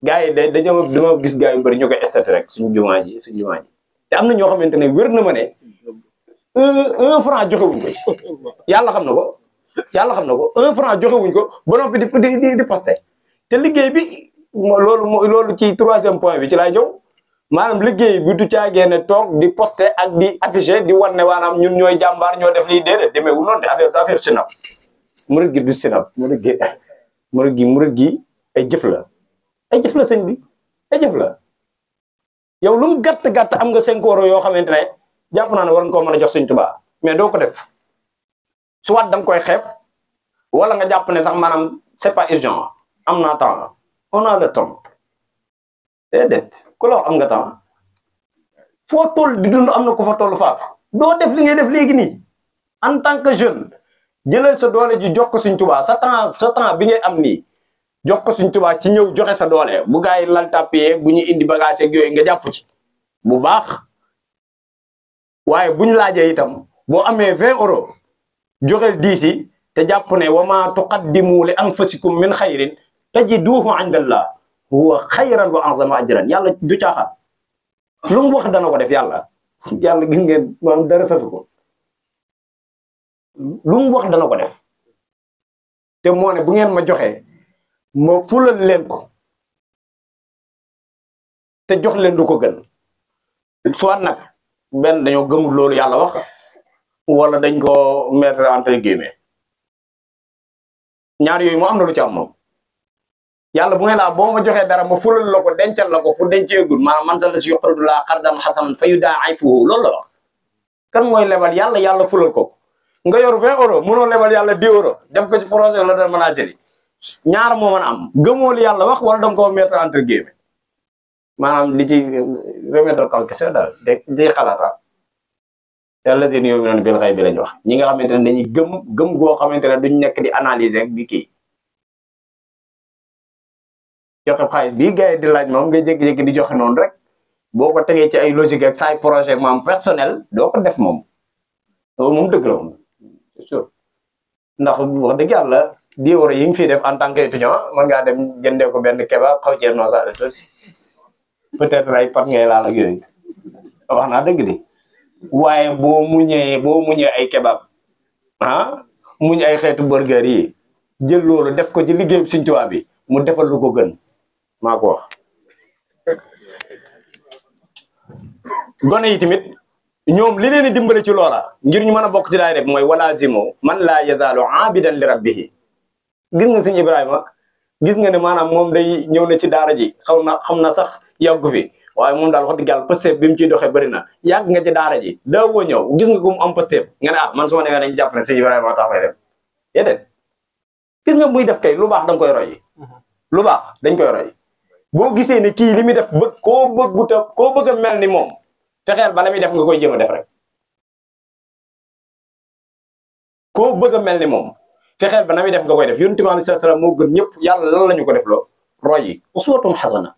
gars yi dama gis gars yu bëri ñu koy estate rek suñu jumaa ji te am na ñoo xamante ne wér na ma ne 1 franc joxewuñ ko yàlla xam na ko 1 franc joxewuñ ko ba noppi di posté te liggéey bi loolu ci 3e point bi ci laay ñëw maanaam liggéey bi du caagee ne toog di posté ak di affiché di wan ne maanaam ñun ñooy jàmbaar ñoo def lii déedéet demeewul noonu de affaire sinap murid gi du sinap murid gi ay jëf la sëñ bi ay jëf la yow lu mu gàtt am nga 5 euros yoo xamante ne jàpp naa ne war nga koo mën a jox Sëñ Tuubaa mais doo ko def soit da nga koy xeeb wala nga jàpp ne sax maanaam c'est pas urgent am naa temps on a le temps déedéet ku la wax am nga temps foo toll di dund am na ko fa toll faatu doo def li ngay def léegi nii en tant que jeune jëlal sa doole ji jox ko Sëñ Tuubaa sa temps bi ngay am nii jox ko Sëñ Tuubaa ci ñëw joxe sa doole bu gaa yi lal tapé bu ñu indi bagage ak yooyu nga jàpp ci bu baax waaye buñ laajee itam boo amee 20 euros joxel 10 yi te jàpp ne wa maa tuqaddimu li anfusikum min xayrin tajiduhu indallah huwa xayran wa azama ajran yàlla du caaxaan lu mu wax dana ko def yàlla gis ngeen maanaam dara safu ko lu mu wax dana ko def te moo ne bu ngeen ma joxee ma fulal leen ko te jox leen du ko gën soit nag benn dañoo gëmul loolu yàlla wax wala dañ ko mettre entre guillemets ñaar yooyu moo am na lu ci am moom yàlla bu ngeen laa boo ma joxee dara ma fulal la ko dencal la ko fu denceegul maanaam man la si yuqridu llaaha qardan hasanan fa yudaa'ifuhu loolu la wax kan mooy lebal yàlla fulal ko nga yor 20 euros mënoo lebal yàlla 10 euros def ko ci projet la dal manageri ñaar moo mën a am gëmoo li yàlla wax wala danga koo mettre entre guillemets maanaam li ci remettre en question daal di xalaata yàlla di yow mi noonu bil xaybi lañ wax ñi nga xamante ne dañuy gëm goo xamante ne duñ nekk di analyser ak di kii joxe xaalis bii gars yi di laaj moom ngay jékki-jékki di joxe noonu rek boo ko tegee ci ay logique ak say projet maam personnel doo ko def moom loolu moom dëgg la moom c'est sûr ndax wax dëgg yàlla 10 euros yi nga fiy def en tant que étudiant mën ngaa dem jëndee ko benn kebab xaw cee noosaale tuuti peut-être ay pat ngay laal ak yooyu wax naa dëgg di waaye boo muñee ay kebab muñ ay xeetu burger yi jël loolu def ko ci liggéeyu Sëñ Tuubaa bi mu defal lu ko gën maa ko wax gone yi tamit ñoom li leen di dimbale ci loola ngir ñu mën a bokk ci daay rek mooy walaazimu man laa yazaalu aabidan li rabbihi gis nga Sëñ Ibrahima gis nga ne maanaam moom day ñëw na ci daara ji xam na sax yàggu fi waaye moom daal wax dëgg yàlla Pastef bi mu ciy doxee bëri na yàgg nga ci daara ji daa woo ñëw gis nga ko mu am Pastef nga ne man su ma demee dañ jàpp ne Sëñ Ibrahima tax may dem déedéet gis nga muy def kay lu baax da nga koy roy lu baax dañ koy roy boo gisee ne kii li muy def koo bëgg a mel ni moom fexeel bala muy def nga koy jéem a def rek koo bëgg a mel ni moom fexeel ba na muy def nga koy def Yonent bi sallallahu alayhi wasallam moo gën ñëpp yàlla lan la ñu ko def loo roy yi uswatun hasana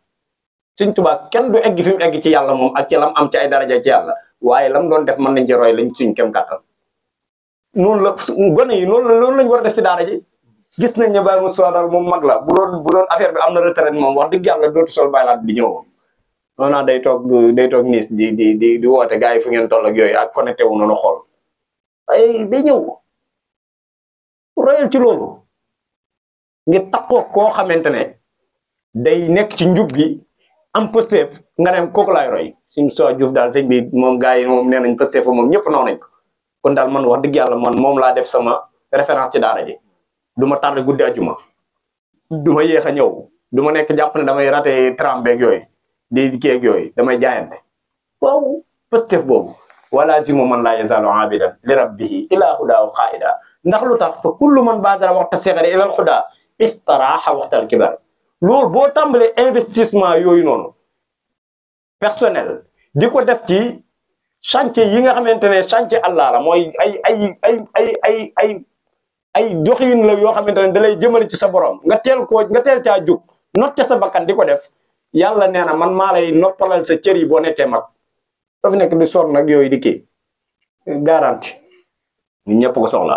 Sëñ Tuubaa kenn du egg fi mu egg ci yàlla moom ak ci lam am ci ay daraja ci yàlla waaye lam doon def mën nañ ci roy lañ suñ kem kàttan noonu la gone yi noonu lañ war a def ci daara ji gis nañ ne Baye Moussa daal moom mag la bu doon affaire bi am na retraite moom wax dëgg yàlla dootu sol baylaat di ñëw noonu day toog niis di woote gars yi fu ngeen toll ak yooyu ak connecté wu noonu xool ay day ñëw royal ci loolu ngir takkoo koo xamante ne day nekk ci njub gi am Pastef nga ne kooku laay roy suñ soo Juuf daal sëñ bi moom gars yi moom nee nañ Pastef moom ñëpp naw nañ ko kon daal man wax dëgg yàlla man moom laa def sama référence ci daara ji du ma tardé guddi ajuma du ma yéex a ñëw du ma nekk jàpp ne damay raté tram beeg yooyu di kii ak yooyu damay jaayante waaw Pastef boobu wala zimu man laa yazaalu aabidan li rabbihi ilaa hudaahu qaa'ida ndax lu tax fa kullu man baadara waxta sigari ilal hudaa istaraaha waxtal kibar loolu boo tàmbalee investissement yooyu noonu personnel di ko def ci chantier yi nga xamante ne chantier Allah la mooy ay doxin la yoo xamante ne da lay jëmale ci sa borom nga teel caa jóg not ca sa bakkan di ko def yàlla nee na man maa lay noppalal sa cër yi boo nekkee mag dafa nekk di sonn nag yooyu di kii garanti ñun ñëpp ko soxla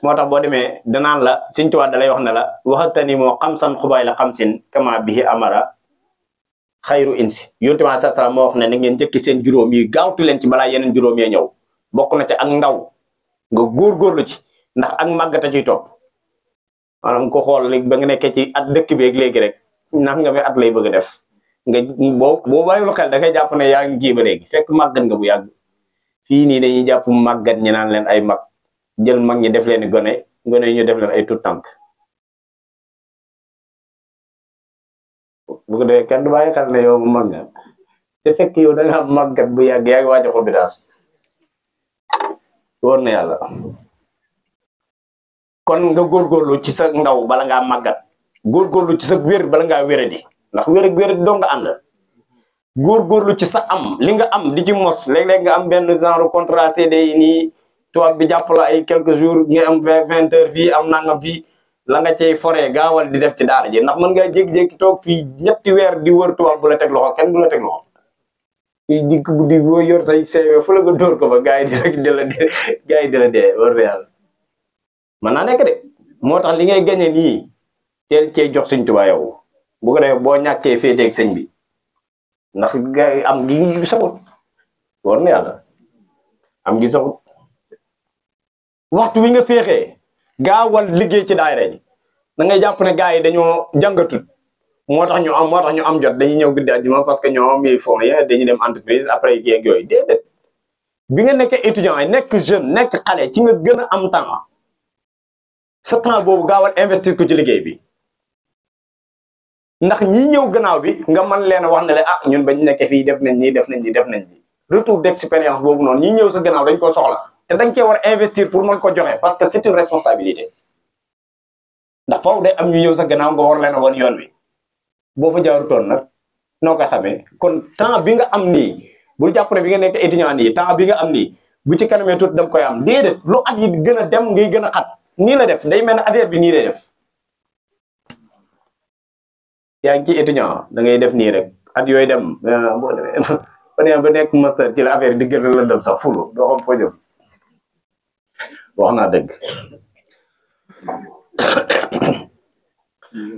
moo tax boo demee danaan la Sëñ Tuubaa da lay wax ne la waxatani moo xamsan xubaay la xamsin kama bihi amara xayru insi yonent bi sallallahu alayhi wasallam moo wax ne na ngeen njëkki seen juróom yi gaawtu leen ci balaa yeneen juróom yee ñëw bokk na ci ak ndaw nga góorgóorlu ci ndax ak màggata ciy topp maanaam ko xool léegi ba nga nekkee ci at dëkk beeg léegi rek ndax nga at lay bëgg a def nga boo bàyyiwul xel da ngay jàpp ne yaa ngi kii ba léegi fekk màggat nga bu yàgg fii nii dañuy jàpp màggat ñi naan leen ay mag jël mag ñi def leen gone yi ñu def leen ay tout tànk bu ko defee kenn du bàyyi xel ne yow mag nga te fekk yow da nga am màggat bu yàgg yaa ngi waaj a ko bidaas wóor na yàlla kon nga góorgóorlu ci sa ndaw bala ngaa màggat góorgóorlu ci sa wér bala ngaa wéradi ndax wéradi doo nga ànd góorgóorlu ci sa am li nga am di ci mos léeg-léeg nga am benn genre contrat CD yi nii tubaab bi jàpp la ay quelques jours nga am 20 heures fii am nangam fii la nga cay foree gaawal di def ci daara ji ndax mën ngaa jékki-jékki toog fii ñetti weer di wër tubaab bu la teg loxo kenn du la teg loxo fii dikk bu di boo yor say CV fu la nga dóor ko fa gars yi di rek di la dee gars yi di la dee war na yàlla mën naa nekk de moo tax li ngay gañe nii teel cee jox Sëñ Tuubaa yow bu ko defee boo ñàkkee féeteeg sëñ bi ndax gars yi am gi saxut war na yàlla am gi saxut waxtu wi nga féexee gaawal liggéey ci daayira ji da ngay jàpp ne gars yi dañoo jàngatut moo tax ñu am jot dañuy ñëw guddi àjjuma parce que ñoom ils font rien dañuy dem entreprise après kii ak yooyu déedéet bi nga nekkee étudiant yi nekk jeune nekk xale ci nga gën a am temps sa temps boobu gaawal investir ko ci liggéey bi ndax ñi ñëw gannaaw bi nga mën leen a wax ne ah ñun bañ nekkee fii def nañ nii retour d'expérience boobu noonu ñi ñëw sa gannaaw dañ ko soxla te dañ cee war a investir pour mën ko joxe parce que c'est une responsabilité ndax faaw day am ñu ñëw sa gannaaw nga war leen a wan yoon wi boo fa jaarutoon nag noo koy xamee kon temps bi nga am nii bul jàpp ne bi nga nekk étudiant nii temps bi nga am nii bu ci kanamee tuuti da nga koy am déedéet lu at yi gën a dem ngay gën a xat nii la def day mel ne affaire bi nii lay def yaa ngi ci étudiant da ngay def nii rek at yooyu dem boo demee ba nekk master ci la affaire di gën a la dem sax fulu doo xam foo jëm wax naa dëgg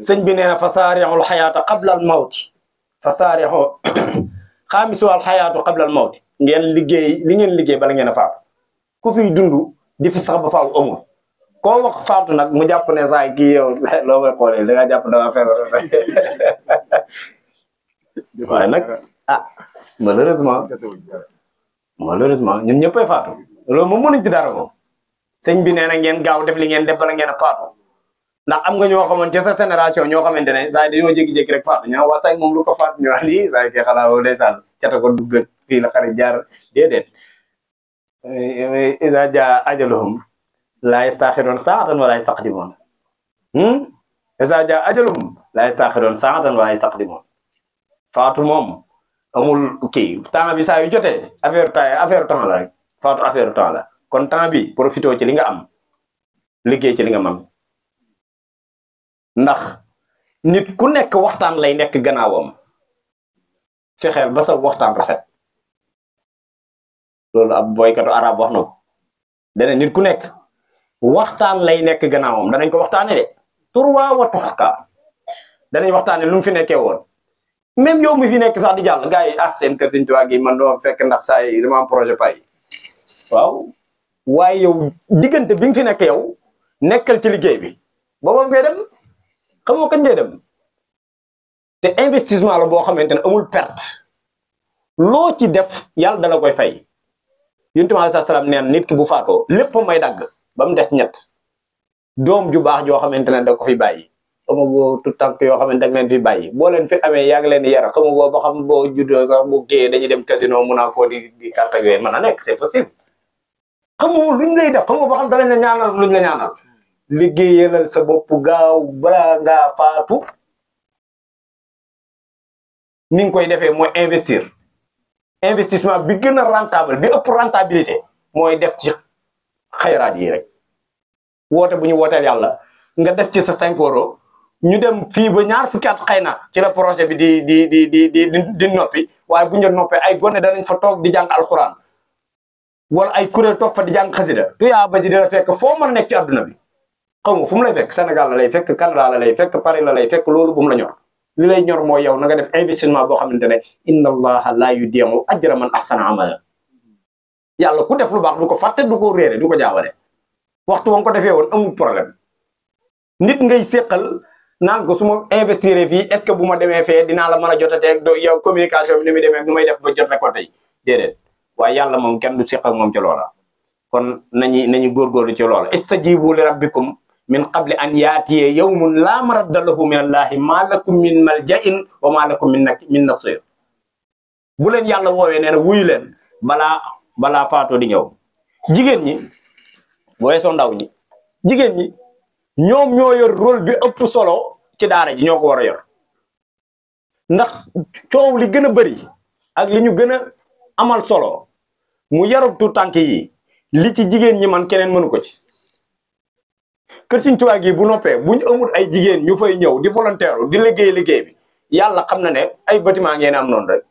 sëñ bi nee na fasaarixul xayaata qabla al mawti fasaarixu xaamisu al xayaatu qabla al mawti ngeen liggéey bala ngeen a faatu ku fiy dund di fi sax ba faaw amul koo wax faatu nag mu jàpp ne saa kii yow loo koy xoolee da ngaa jàpp da ngaa feebar waaye nag malheureusement ñun ñëppay faatu loolu moom mënuñ ci dara moom sëñ bi nee na ngeen gaaw def li ngeen def bala ngeen a faatu ndax am nga ñoo xamante sa génération ñoo xamante ne saa yi dañoo jékki-jékki rek faatu ñu waa say moom lu ko faatu ñu naan lii saa yi kay xalaat woo ndeysaan cata ko dugg fii la xarit jaar déedéet isa ja ajaluhum laa yastaaxiroon saatan wala yastaqdimoon isa ja ajaluhum laa yastaaxiroon saatan wala yastaqdimoon faatu moom amul kii temps bi saa yu jotee affaire temps la rek faatu affaire temps la kon temps bi profité ci li nga am liggéey ci li nga man ndax nit ku nekk waxtaan lay nekk gannaawam fexeel ba sa waxtaan rafet loolu ab boykatu arab wax na ko dana nit ku nekk waxtaan lay nekk gannaawam danañ ko waxtaane de turwaa wa tuxka danañ waxtaane lu mu fi nekkee woon même yow mi fi nekk sax di jàll gars yi seen kër Sëñ Tuubaa gi man doo fekk ndax saa yi dama am projet pay waaw waaye yow diggante bi nga fi nekk yow nekkal ci liggéey bi booba ngay dem xamoo kañ ngay dem te investissement la boo xamante ne amul perte loo ci def yàlla dala koy fay Yonent bi alayhi salaam neen nit ki bu faatoo lépp may dagg ba mu des ñett doom ju baax joo xamante ne da ko fi bàyyi xama boo tout tànk yoo xamante da leen fi bàyyi boo leen fi amee yaa ngi leen di yar xama boo ba xam boo juddoo sax bu téyee dañuy dem casino mun naa koo di carte ak yooyu mën a nekk c'est possible xamoo luñ lay def xamoo ba xam dalañ la ñaanal luñ la ñaanal liggéeyalal sa bopp gaaw balaa ngaa faatu ni nga koy defee mooy investir investissement bi gën a rentable bi ëpp rentabilité mooy def ci xayraat yi rek woote bu ñu wooteel yàlla nga def ci sa 5 euros ñu dem fii ba ñaar fukki at xëy na ci la projet bi di noppi waaye bu ñu noppee ay gone danañ fa toog di jàng alxuraan wala ay kuréel toog fa di jàng xasida tuyaa ba ji dina fekk foo mën a nekk ci adduna bi xaw ma fu mu lay fekk Sénégal la lay fekk Canada la lay fekk Paris la lay fekk loolu bu mu la ñor li lay ñor mooy yow na nga def investissement boo xamante ne inna allaha la yudi'u ajra man ahsana amala yàlla ku def lu baax du ko fàtte du ko réere du ko jaawale waxtu wa nga ko defee woon amul problème nit ngay séqal naan ko su ma investir fii est ce que bu ma demee fee dinaa la mën a jotateeg yow communication bi ni muy demee nu may def ba jot récolté yi déedéet waaye yàlla moom kenn du séqal moom ci loola kon nañu góorgóorlu ci loola istajibu li rabbikum min qabli an yaatiye yawmun laa maradda lahu min allahi maa lakum min malja'in wa maa lakum min nasir bu leen yàlla woowee nee na wuyu leen balaa faatoo di ñëw jigéen ñi booy soo ndaw ñi jigéen ñi ñoom ñoo yor rôle bi ëpp solo ci daara ji ñoo ko war a yor ndax coow li gën a bëri ak li ñu gën a amal solo mu yarub tu tànk yi li ci jigéen ñi man keneen mënu ko ci kër Sëriñ Tuubaa gi bu noppee bu ñu amul ay jigéen ñu fay ñëw di volontaire di liggéey bi yàlla xam na ne ay bâtiment ngeen am noonu rek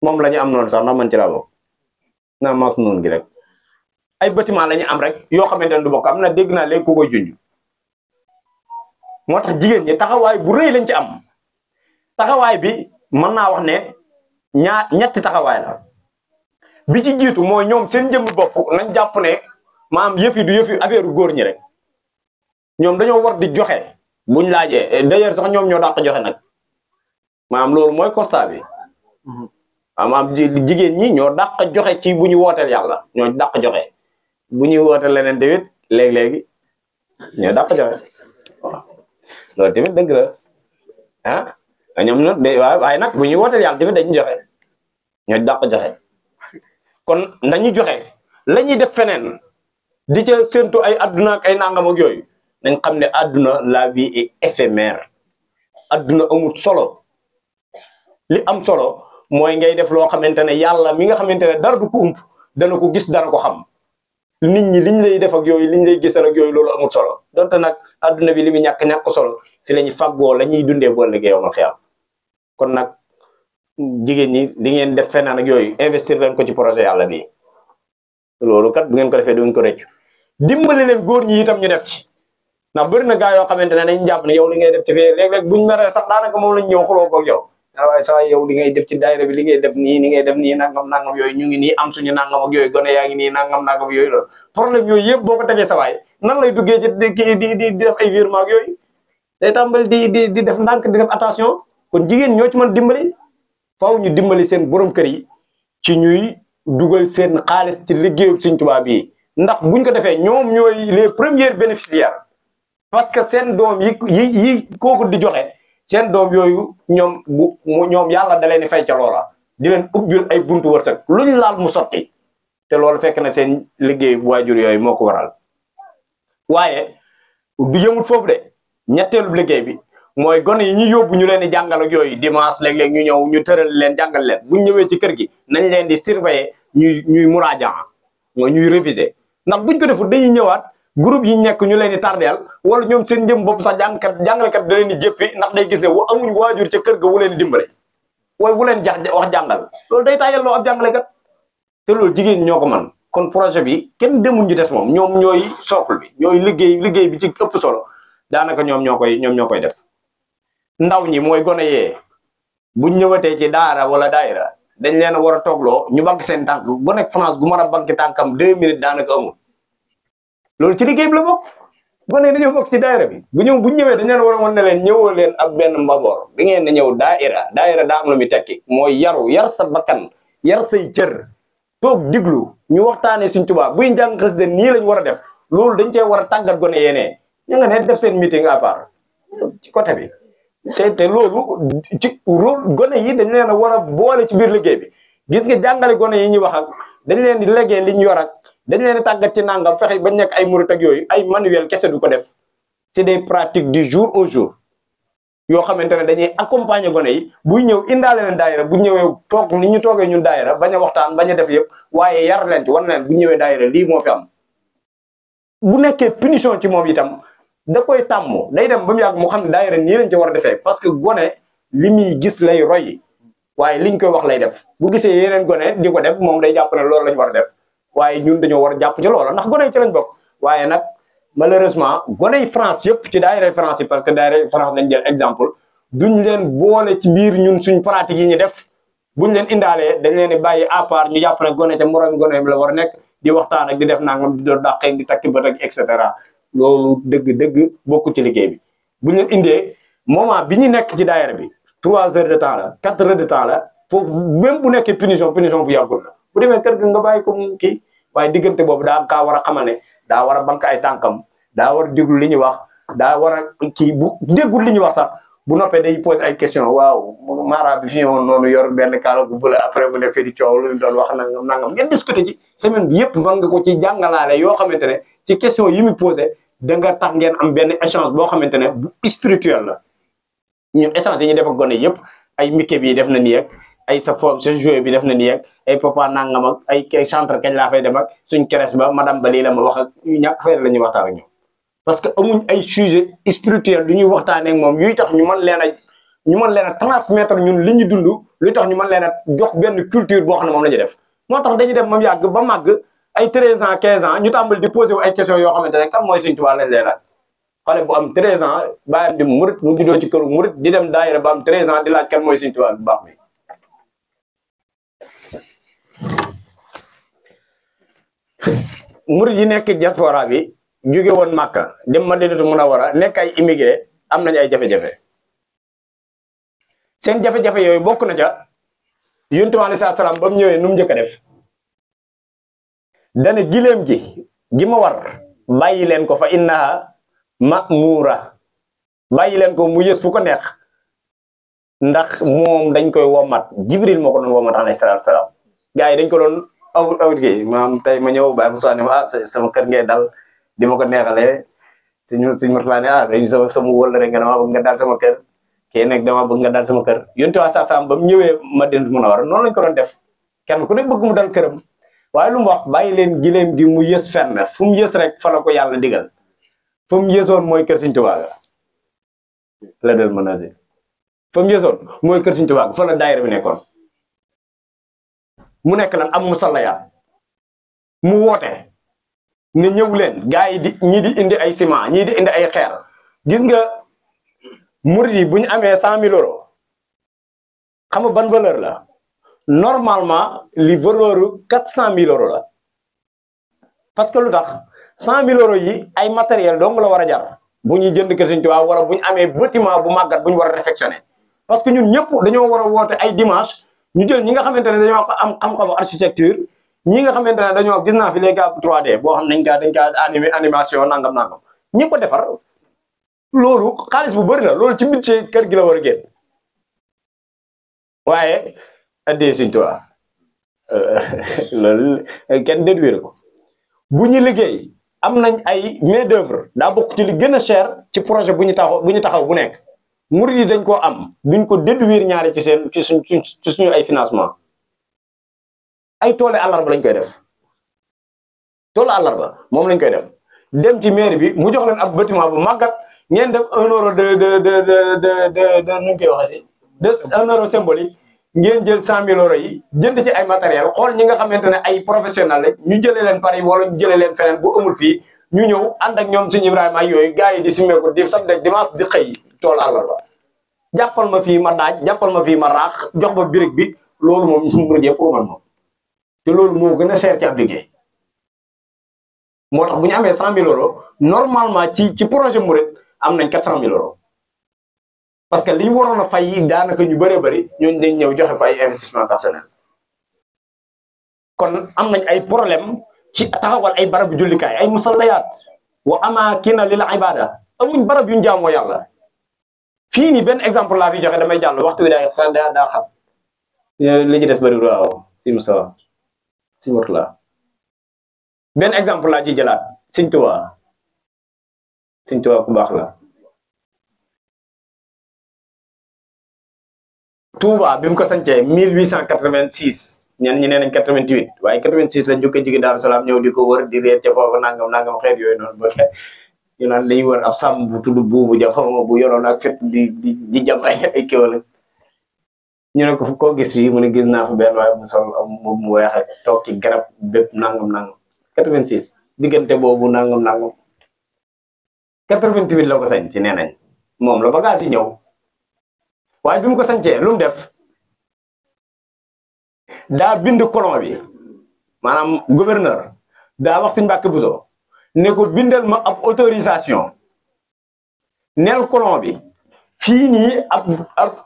moom la ñu am noonu sax ndax man ci laa bokk naa mas noonu gi rek ay bâtiment la ñu am rek yoo xamante ne du bokk am na dégg naa léegi ku koy junj moo tax jigéen ñi taxawaay bu rëy lañ ci am taxawaay bi mën naa wax ne ñetti taxawaay la bi ci jiitu mooy ñoom seen jëmmi bopp nañ jàpp ne maam yëfi du yëfi affaire góor ñi rek ñoom dañoo war di joxe buñ laajee d'ailleurs sax ñoom ñoo dàq joxe nag maam loolu mooy constat bi maam jigéen ñi ñoo dàq joxe ci bu ñu wooteel yàlla ñoo dàq joxe bu ñuy wooteel leneen tamit léegi-léegi ñoo dàq joxe waaw loolu tamit dëgg la ah ñoom nag waaye nag bu ñuy wooteel yàlla tamit dañuy joxe ñoo dàq joxe kon nañu joxe la ñuy def feneen di ca séntu ay adduna ak ay nangam ak yooyu nañ xam ne adduna la vie est éphémère adduna amul solo li am solo mooy ngay def loo xamante ne yàlla mi nga xamante ne dara du ko ump dana ko gis dana ko xam nit ñi liñ lay def ak yooyu liñ lay gisal ak yooyu loolu amul solo donte nag adduna bi li mu ñàkk solo fi la ñuy fàggoo la ñuy dundee boo liggéey yow ma xiyam kon nag jigéen ñi di ngeen def feneen ak yooyu investir leen ko ci projet yàlla bi loolu kat bu ngeen ko defee du ngeen ko rëccu dimbali leen góor ñi itam ñu def ci ndax bëri na gaa yoo xamante ne dañ jàpp ne yow li ngay def ci fee léeg-léeg buñ meree sax daanaka moom lañ ñëw xuloo koog yow waaye sax yow li ngay def ci daayira bi li ngay def nii ni ngay def nii nangam yooyu ñu ngi nii am suñu nangam ak yooyu gone yaa ngi nii nangam yooyu la problème yooyu yëpp boo ko tegee sa waay nan lay duggee ci di def ay virement ak yooyu day tàmbali di def ndànk di def attention kon jigéen ñoo ci mën dimbali faaw ñu dimbali seen borom kër yi ci ñuy dugal seen xaalis ci liggéeyu Sëriñ Tuubaa bi ndax buñ ko defee ñoom ñooy les premiers bénéficiaires parce que seen doom yi kooku di joxe seen doom yooyu ñoom yàlla da leen di fay ca loola di leen ubbil ay buntu wërsëg luñ laal mu sotti te loolu fekk na seen liggéey waajur yooyu moo ko waral waaye du yëmut foofu de ñetteelu liggéey bi mooy gone yi ñu yóbbu ñu leen di jàngal ak yooyu dimanche léeg-léeg ñu ñëw ñu tëral leen jàngal leen buñ ñëwee ci kër gi nañ leen di surveiller ñuy muraajaa mooy ñuy réviser ndax buñ ko deful dañuy ñëwaat groupe yi nekk ñu leen di tardeel wala ñoom seen njëm bopp sax jàngalekat da leen di jëppi ndax day gis ne amuñ waajur ca kër ga wu leen dimbale waaye wu leen wax jàngal loolu day tayal loo ab jàngalekat te loolu jigéen ñoo ko man kon projet bi kenn demul ñu des moom ñoom ñooy socle bi ñooy liggéey bi ci ëpp solo daanaka ñoom ñoo koy def ndaw ñi mooy gone yee buñ ñëwatee ci daara wala daayira dañ leen a war a toogloo ñu bank seen tànk bu nekk France gu mën a bank tànkam 2 minutes daanaka amul loolu ci liggéey bi la bokk gone yi dañoo bokk ci daayira bi buñ ñëwee dañ leen war a wan ne leen ñëwoo leen ak benn mbaboor bi ngeen di ñëw daayira daa am lu muy tekki mooy yar sa bakkan yar say cër toog diglu ñu waxtaanee Sëriñ Tuubaa buy jàng xasida nii lañ war a def loolu dañ cee war a tàggat gone yeenee ñu nga ne def seen meeting à part ci côté bi te loolu ci rôle gone yi dañ leen a war a boole ci biir liggéey bi gis nga jàngale gone yi ñuy wax ak dañ leen di léggee li ñu yor ak dañ leen di tàggat ci nangam fexe bañ nekk ay murit ak yooyu ay manuel kese du ko def c'est des pratiques du jour au jour yoo xamante ne dañuy accompagner gone yi buy ñëw indaale leen daayira bu ñëwee toog ni ñu toogee ñun daayira bañ a waxtaan bañ a def yëpp waaye yar leen ci war na leen bu ñëwee daayira lii moo fi am bu nekkee punition ci moom itam da koy tàmm day dem ba mu yàgg mu xam ne daayira nii lañ ci war a defee parce que gone li muy gis lay roy waaye liñ koy wax lay def bu gisee yeneen gone di ko def moom day jàpp ne loolu lañ war a def waaye ñun dañoo war a jàpp ci loola ndax gone yi ci lañ bokk waaye nag malheureusement gone yi France yëpp ci daayira France yi parce que daayira France lañ jël exemple duñ leen boole ci biir ñun suñ pratique yi ñu def buñ leen indaalee dañ leen di bàyyi à part ñu jàpp ne gone ca moroom gone bi la war a nekk di waxtaan ak di def nangam di doon dàqeeg di takki bët ak et cetera loolu dëgg-dëgg bokku ci liggéey bi buñ leen indee moment bi ñu nekk ci daayira bi 3 heures de temps la 4 heures de temps la foofu même bu nekkee punition bu yàggul la bu demee kër ga nga bàyyi ko mu kii waaye diggante boobu daa kaa war a xamal ne daa war a bank ay tànkam daa war a déglu li ñuy wax daa war a kii bu déggul li ñuy wax sax bu noppee day posé ay question waaw mara bi fi ñëwoon noonu yor benn kaala bu bëla après bu ne fee di coow lu ñu doon wax nangam ngeen discuter ci semaine bi yëpp mën nga ko ci jàngalaale yoo xamante ne ci question yi mu posé da nga tax ngeen am benn échange boo xamante ne bu spirituel la ñun échange yi ñu def ak gone yëpp ay Mickey bi def na nii ak ay sa jouet bi def na nii ak ay papa nangam ak ay chantre kañ laa fay dem ak suñ keres ba madame ba lii la ma wax ak yu ñàkk fay la ñuy waxtaan ak ñoom parce que amuñ ay sujet spirituel lu ñuy waxtaanee ak moom yuy tax ñu mën leen a transmettre ñun li ñu dund luy tax ñu mën leen a jox benn culture boo xam ne moom la ñuy def moo tax dañuy dem moom yàgg ba màgg ay 13 ans 15 ans ñu tàmbali di posé wu ay questions yoo xamante ne kan mooy Sëñ Tuubaa lañ leen laaj xale bu am 13 ans bàyyam di murit mu juddoo ci këru murit di dem daayira ba am 13 ans di laaj kan mooy Sëñ Tuubaa bu baax bi murit yi nekk diaspora bi jóge woon Màkka dem Madinatu Munawwara nekk ay immigré am nañu ay jafe-jafe seen jafe-jafe yooyu bokk na ca Yonent bi alayhi salaam ba mu ñëwee nu mu njëkk a def dane gileem gi ma war bàyyi leen ko fa innaha ma'mura bàyyi leen ko mu yës fu ko neex ndax moom dañ koy womat Jibril moo ko doon womat alayhi salaam gars yi dañ ko doon awut gi maam tey ma ñëw bàyyi Moussa ne ma sama kër ngay dal di ma ko neexalee suñ Murtala ne sama wëllëre nga dama bëgg nga daal sama kër kii nag dama bëgg nga daal sama kër Yonent bi saa ba mu ñëwee Madinatu Munawwara noonu lañ ko doon def kenn ku ne bëgg mu dal këram waaye lu mu wax bàyyi leen gileem gi mu yës fenn fu mu yës rek fa la ko yàlla digal fa mu yësoon mooy kër Sëñ Tuubaa la del manazil fa mu yësoon mooy kër Sëñ Tuubaa fa la daayira bi nekkoon mu nekk lan am musallayaat mu woote ne ñëw leen gars yi ñii di indi ay ciment ñii di indi ay xeer gis nga murid yi bu ñu amee 100 000 euros xam nga ban valeur la normalement li valeur 400 000 euros la parce que lu tax 100 000 euros yi ay matériel dong la war a jar bu ñuy jënd kër Sëñ Tuubaa wala bu ñu amee bâtiment bu màggat bu ñu war a réfectionner parce que ñun ñëpp dañoo war a woote ay dimanche ñu jël ñi nga xamante ne dañoo am xam-xamu architecture ñi nga xamante ne dañoo gis naa fi les gars 3D boo xam nañ dañ kaa animation nangam ñi ko defar loolu xaalis bu bëri la loolu ci budget kër gi la war a génn waaye addee Sëñ Tuubaa loolu kenn déduire ko bu ñu liggéey am nañ ay main d'œuvre daa bokk ci li gën a cher ci projet bu ñu taxaw bu nekk murid yi dañ koo am duñ ko déduire ñaari ci suñu ay financement ay toole àllarba lañ koy def toolu àllarba moom lañ koy def dem ci mairie bi mu jox leen ab bâtiment bu màggat ngeen def 1 euro de nu ñu koy waxee de 1 euro symbolique ngeen jël 100 000 euros yi jënd ci ay matériel xool ñi nga xamante ne ay professionnel lañ ñu jëlee leen Paris wala ñu jëlee leen feneen bu amul fii ñu ñëw ànd ak ñoom Sëñ Ibrahima ak yooyu gars yi di simeeku di samedi dimanche di xëy tool àllarba jàppal ma fii ma daaj jàppal ma fii ma raax jox ma birig bi loolu moom murid yëpp pour man moom te loolu moo gën a cher ci ab liggéey moo tax bu ñu amee 100 000 euros normalement ci projet murid am nañ 400 000 euros parce que li ñu waroon a fay daanaka ñu bëree bëri ñooñu dañ ñëw joxe ko ay investissement personnel kon am nañ ay problème ci taxawal ay barab jullikaay ay musallayaat wa amaakina lil ibada amuñ barab yu ñu jaamoo yàlla fii nii benn exemple laa fi joxe damay jàll waxtu wi daa xam li ci des bëri waaw si Moussa si Mourtala benn exemple laa ciy jëlaat Sëñ Tuubaa ku baax la Touba bi mu ko sancee 1886 ñenn ñi nee nañ 88 waaye 86 lañ jóge jóge Daaru Salaam ñëw di ko wër di réer ca foofu nangam xeet yooyu noonu ba ñu naan dañuy wër ab sàmm bu tudd buubu ja xawma bu yoroon ak fet di jam ay kéwal ñu ne ko fu koo gis fii mu ne gis naa fa benn waaye mu sol mu weex ak toog ci garab bépp nangam 86 diggante boobu nangam 88 la ko sañ ci nee nañ moom la bagage yi ñëw waaye bi mu ko sañcee lu mu def daa bind colon bi maanaam gouverneur daa wax Sëñ Mbàkke Buso ne ko bindal ma ab autorisation neel colon bi fii nii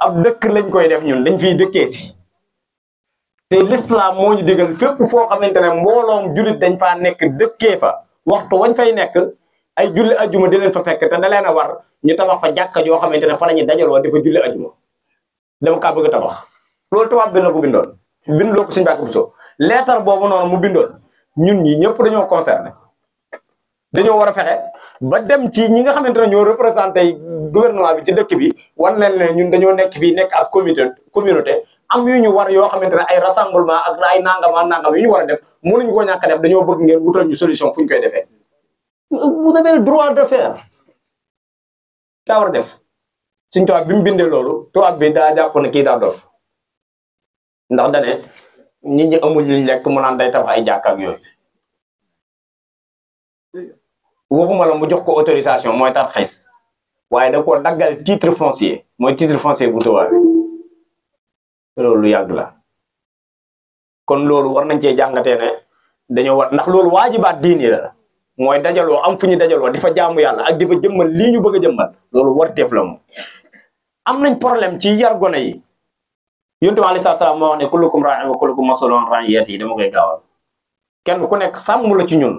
ab dëkk lañ koy def ñun dañ fiy dëkkee si te l'islam moo ñu digal fépp foo xamante ne mbooloom jullit dañ faa nekk dëkkee fa waxtu wañ fay nekk ay julli ajuma di leen fa fekk te da leen a war ñu tabax fa jàkka joo xamante ne fa la ñuy dajaloo di fa julli ajuma dama kaa bëgg a tabax loolu tubaab bi la ko bindoon bind loo ko Sëñ Mbàkke Buso leetar boobu noonu mu bindoon ñun ñi ñëpp dañoo concerné dañoo war a fexe ba dem ci ñi nga xamante ne ñoo représenté gouvernement bi ci dëkk bi wan leen ne ñun dañoo nekk fii nekk ak communauté am yu ñu war yoo xamante ne ay rassemblement ak ay nangam yu ñu war a def mënuñu koo ñàkk a def dañoo bëgg ngeen wutal ñu solution fu ñu koy defee. vous avez le droit de faire daa war a def suñ tubaab bi mu bindee loolu tubaab bi daa jàpp ne kii daa dof ndax dane nit ñi amuñ luñ lekk mu naan day tabax ay jàkk ak yooyu waxuma la mu jox ko autorisation mooy tar xees waaye da koo daggal titre foncier mooy titre foncier bu tubaab bi loolu lu yàgg la kon loolu war nañ cee jàngatee ne dañoo war ndax loolu waajibaat diini la mooy dajaloo am fu ñu dajaloo di fa jaamu yàlla ak di fa jëmmal lii ñu bëgg a jëmmal loolu warteef la moom am nañ problème ci yar gone yi yonent bi alayhi salaam moo wax ne kullukum raa'in wa kullukum mas'uulun an ra'iyyatihi dama koy gaawal kenn ku nekk sàmm la ci ñun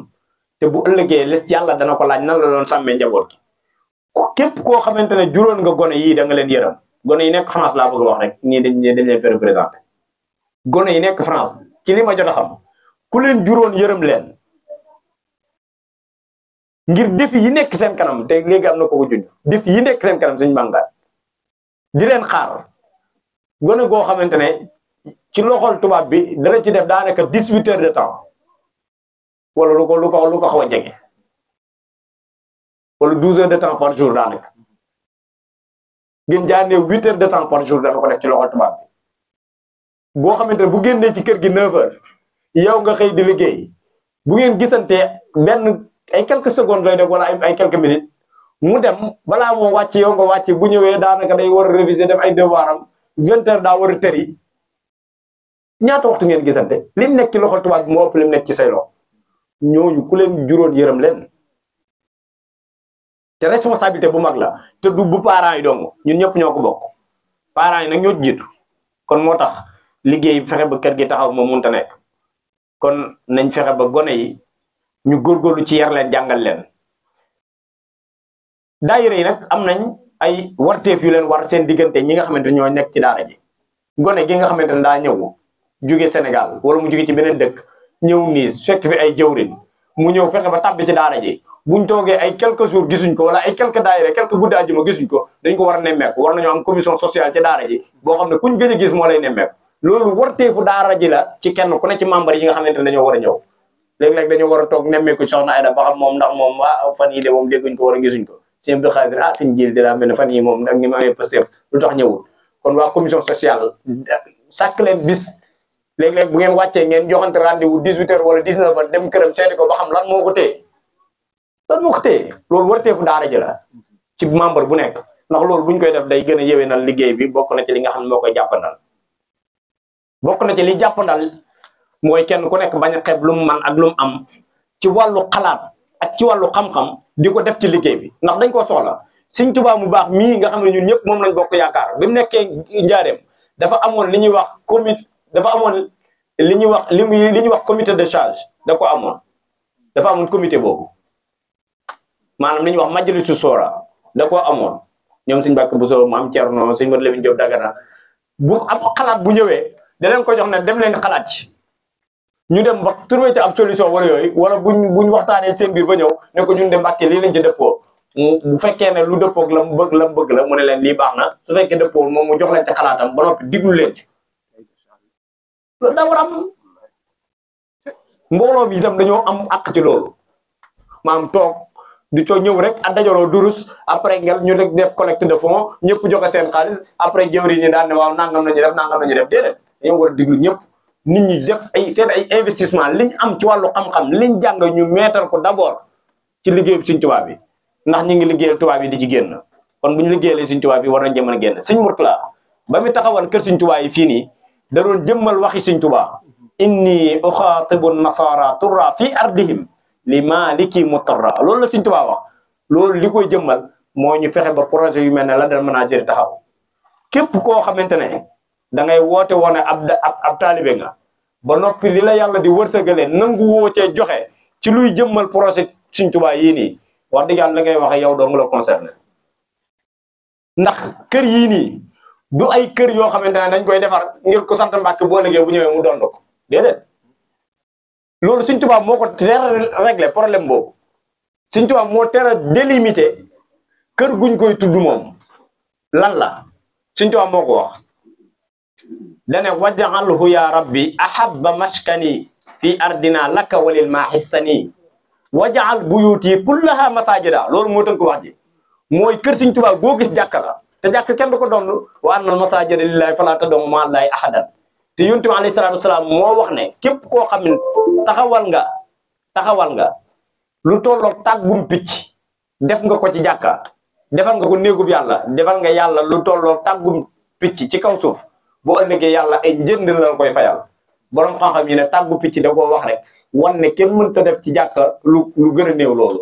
te bu ëllëgee les yàlla dana ko laaj nan la doon sàmmee njaboot gi képp koo xamante ne juróon nga gone yii da nga leen yërëm gone yi nekk France laa bëgg a wax rek nii dañ leen fi représenté gone yi nekk France ci li ma jot a xam ku leen juróon yërëm leen ngir défi yi nekk seen kanam te léegi am na ko junj défi yi nekk seen kanam suñu màngaat di leen xaar gone goo xamante ne ci loxol tubaab bi dana ci def daanaka 18 heures de temps wala lu ko xaw a jege wala 12 heures de temps par jour daanaka gën jaanee 8 heures de temps par jour dana ko def ci loxol tubaab bi boo xamante ne bu génnee ci kër gi 9 heures yow nga xëy di liggéey bu ngeen gisantee benn ay quelques secondes lay def wala ay quelques minutes mu dem balaa moo wàcc yow nga wàcc bu ñëwee daanaka day war a réviser def ay devoir am 20 heures daa war a tëri ñaata waxtu ngeen gisante lim nekk ci loxol tubaab bi moo ëpp lim nekk ci say loxo ñooñu ku leen juróon yërëm leen te responsabilité bu mag la te du bu parents yi dong ñun ñëpp ñoo ko bokk parents yi nag ñoo jiitu kon moo tax liggéey fexe ba kër gi taxaw moo munta nekk kon nañ fexe ba gone yi ñu góorgóorlu ci yar leen jàngal leen daayira yi nag am nañ ay warteef yu leen war seen diggante ñi nga xamante ñoo nekk ci daara ji gone gi nga xamante ne daa ñëw jóge Sénégal wala mu jóge ci beneen dëkk ñëw nii fekk fi ay jëwrin mu ñëw fexe ba tàbbi ci daara ji buñ toogee ay quelques jours gisuñ ko wala ay quelques daayira quelques guddi àjjuma gisuñ ko dañ ko war a nemmeeku war nañoo am commission sociale ci daara ji boo xam ne kuñ gëj a gis moo lay nemmeeku loolu warteefu daara ji la ci kenn ku ne ci membre yi nga xamante ne dañoo war a ñëw léeg-léeg dañoo war a toog nemmeeku soxna Aida ba xam moom ndax moom fan yi de moom dégguñ ko war a gisuñ ko sëñ Abdou Khadir sëñ Jili de daa mel ne fan yi moom ak ni ma amee Pastef lu tax ñëwul kon waa commission sociale sàkk leen bis léeg-léeg bu ngeen wàccee ngeen joxante rendez-vous 18 heures wala 19 heures dem këram seeti ko ba xam lan moo ko téye loolu warteefu daara ji la ci membre bu nekk ndax loolu buñ koy def day gën a yéwénal liggéey bi bokk na ci li nga xam ne moo koy jàppandal bokk na ci li jàppandal mooy kenn ku nekk bañ a xeeb lu mu man ak lu mu am ci wàllu xalaat ak ci wàllu xam-xam di ko def ci liggéey bi ndax dañ ko soxla Sëñ Tuubaa mu baax mii nga xam ne ñun ñëpp moom lañ bokk yaakaar bi mu nekkee njaareem dafa amoon li ñuy wax li ñuy wax comité de charge da ko amoon dafa amoon comité boobu maanaam li ñuy wax majlisu soora da koo amoon ñoom Sëñ Mbàkke Buso Maam Cerno Sëñ Mat Lamin Jóob Dagana bu am xalaat bu ñëwee da leen ko jox ne dem leen xalaat ci ñu dem ba trouvé ci ab solution wala yooyu wala buñ waxtaanee seen biir ba ñëw ne ko ñun de Mbàkke lii lañ ci dëppoo bu fekkee ne lu dëppoog la mu bëgg la mu ne leen lii baax na su fekkee dëppoog moom mu jox leen ci xalaatam ba noppi diglu leen ci loolu daa war am mbooloo mi itam dañoo am àq ci loolu maam toog du coo ñëw rek a dajaloo durus après ngel ñu rek def collecte de fonds ñëpp joxe seen xaalis après jëwri ñi daan ne waaw nangam nañu def déedéet dañoo war a diglu ñëpp nit ñi def seen ay investissement liñ am ci wàllu xam-xam liñ jàng ñu mettre ko d'abord ci liggéeyu Sëñ Tuubaa bi ndax ñi ngi liggéeyal tubaab yi di ci génn kon bu ñu liggéeyalee Sëñ Tuubaa bi war nañ jëmën a génn Sëñ Murtala ba mu taxawal kër Sëñ Tuubaa yi fii nii da doon jëmmal waxi Sëñ Tuubaa inni uxaatibu nasara turra fi ardihim li maliki mutarra loolu la Sëñ Tuubaa wax loolu li koy jëmmal moo ñu fexe ba projet yu mel ne la dal manager taxaw képp koo xamante ne da ngay woote woone ab taalibe nga ba noppi li la yàlla di wërsëgale nangu woo cee joxe ci luy jëmmal projet Sëñ Tuubaa yii nii wax dëgg yàlla la ngay waxe yow doo nga la concerné ndax kër yii nii du ay kër yoo xamante ne dañ koy defar ngir ko sant Mbàkke boo liggéey bu ñëwee mu doon ko déedéet loolu Sëñ Tuubaa moo ko teel a réglé problème boobu Sëñ Tuubaa moo teel a délimité kër guñ koy tudd moom lan la Sëñ Tuubaa moo ko wax dane wajaxalhu ya rabbi ahabba maskani fi ardina laka walil ma xissani wajaxal buyuti kullaha masajida loolu moo tënk wax ji mooy kër Sëñ Tuubaa goo gis jàkka la te jàkk kenn du ko doon wa annal masajida lillahi fala tad'u ma'a llahi ahadan te yonent bi alayhi salaatu wasalaam moo wax ne képp koo xam ne taxawal nga lu tolloog tàggum picc def nga ko ci jàkka defal nga ko néegub yàlla defal nga yàlla lu tolloog tàggum picc ci kaw suuf boo ëllëgee yàlla ay njënd la koy fayal borom xam-xam yi ne tàggu picc da koo wax rek wan ne kenn mënta def ci jàkka lu gën a néew loolu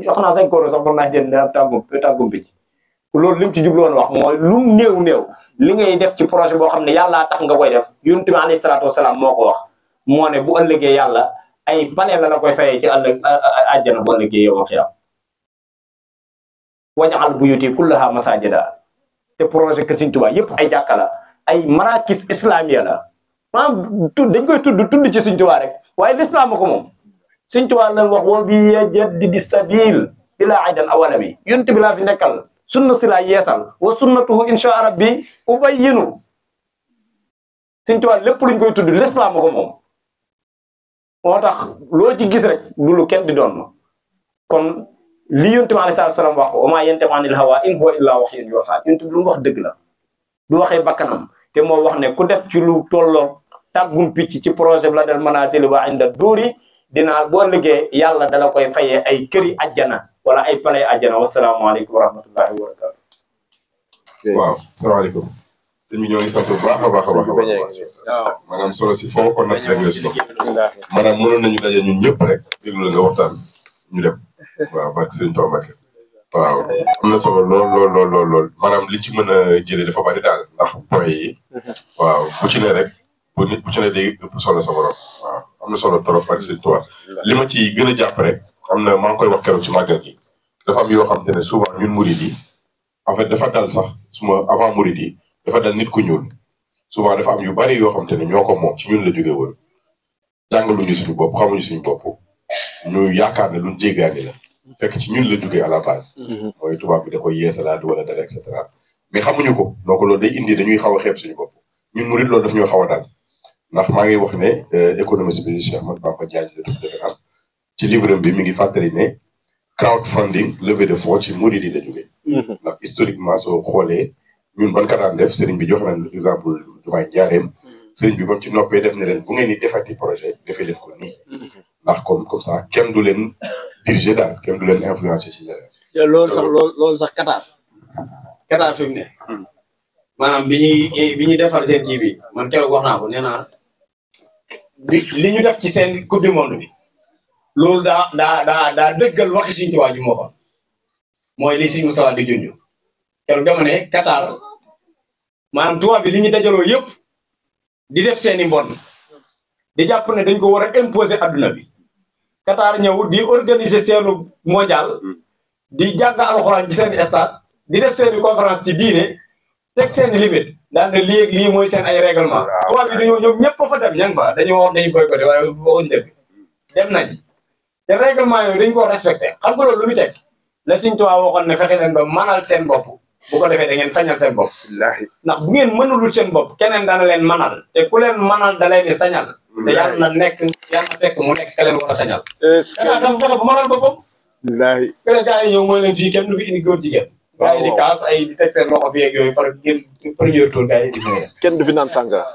wax naa sañ kooro sax mën naa jënd tàggum picc loolu li mu ci jubloon wax mooy lu néew li ngay def ci projet boo xam ne yàllaa tax nga koy def yonent bi alayhi salaatu wasalaam moo ko wax moo ne bu ëllëgee yàlla ay panel la koy fayee ci ëllëg àjjana bu ëllëgee yow wax yaa waj'al buyuti kullaha masajida te projet Kër Sëñ Tuubaa yëpp ay jàkka la ay marakis islamiya la maanaam dañ koy tudd ci Sëñ Tuubaa rek waaye l'islam ko moom Sëñ Tuubaa lan wax wa bi yajaddidi sabil bila aidan awala bi yonent bi laa fi nekkal sunna si laa yeesal wa sunnatuhu insha rabbi ubayyinu Sëñ Tuubaa lépp luñ koy tudd l'islam ko moom moo tax loo ci gis rek du lu kenn di doon kon li yonent bi alayhi salaam wax wa maa yantiqu anil hawaa in huwa illaa wahyun yuuhaa yonent bi lu mu wax dëgg la du waxee bakkanam te moo wax ne ku def ci lu tolloo tàggum picc ci projet bi la dal manaazili wa inda duuri dinaa boo liggéey yàlla dala koy fayee ay këri ajjana wala ay palais ajjana wasalaamaaleykum wa rahmatullahi wa barakatu. waaw salaamaaleykum. sëñ bi ñoo ngi sant bu baax a baax a baax a baax maanaam solo si foo ko natt rek la si dox maanaam mënoon nañu daje ñun ñëpp rek déglu la nga waxtaan ñu dem waaw barke sëñ Tuubaa Mbàkke waaw am na solo lool maanaam li ci mën a jëlee dafa bari daal ndax point yi waaw bu ci ne rek bu ci ne day ëpp solo sa borom waaw am na solo trop ak sëñ Tuubaa li ma ci gën a jàpp rek am na maa ngi koy wax keroog ci màggal gi dafa am yoo xam te ne souvent ñun murid yi en fait dafa dal sax suma avant murid yi dafa dal nit ku ñuul souvent dafa am yu bari yoo xam te ne ñoo ko moom ci ñun la jóge woon jàngaluñu suñu bopp xamuñu suñu bopp ñu yaakaar ne luñ jéggaani la fekk ci ñun la jógee à la base mooy tubaab bi da koy yeesalaat wala dara et cetera mais xamuñu ko donc loolu day indi dañuy xaw a xeeb suñu bopp ñun murid loolu daf ñoo xaw a dal ndax maa ngi wax ne économiste bi Cheikh Ahmadou Bamba Diagne la tudd defe naa ci livre bi mi ngi fàttali ne crowdfunding levée de fonds ci murid yi la jógee ndax historiquement soo xoolee ñun ban ka daan def sëriñ bi jox nañ exemple jumaay Njaareem sëriñ bi ba mu ci noppee def ne leen bu ngeen di defati projet defee leen ko nii ndax comme ça kenn du leen diriger daal kenn du leen influencer ci leneen. te loolu sax Qatar fi mu ne maanaam bi ñuy defar seen ji bi man keroog wax naa ko nee naa li ñu def ci seen coupe du monde bi loolu daa dëggal waxi Sëñ Tuubaa ju moo xoon mooy li Sëñ Musaa di junj keroog dama ne Qatar maanaam tubaab bi li ñu dajaloo yëpp di def seeni mbon di jàpp ne dañ ko war a imposer adduna bi Qatar ñëw di organiser seenu mondial di jàng alxuraan ci seen stade di def seeni conférence ci diine teg seeni limite daan ne lii mooy seen ay règlement tubaab bi dañoo ñoom ñëpp fa dem ña nga fa dañoo wax dañuy boycotté waaye waxuñ dëgg dem nañ te règlement yooyu dañ ko respecté xam nga loolu lu muy teg la Sëñ Tuubaa waxoon ne fexe leen ba manal seen bopp bu ko defee da ngeen sañal seen bopp wallaahi ndax bu ngeen mënulul seen bopp keneen dana leen manal te ku leen manal da leen di sañal te yàlla na fekk mu nekk ka leen war a sañal danaa dafa fexe ba manal boppam wallaahi kene gars yi ñëw mooy leen fii kenn du fi indi góor jigéen gars yi di kaas ay di teg seen loxo fi ak yooyu far ngeen premier tour gars yi di ñëw kenn du fi naan sàngara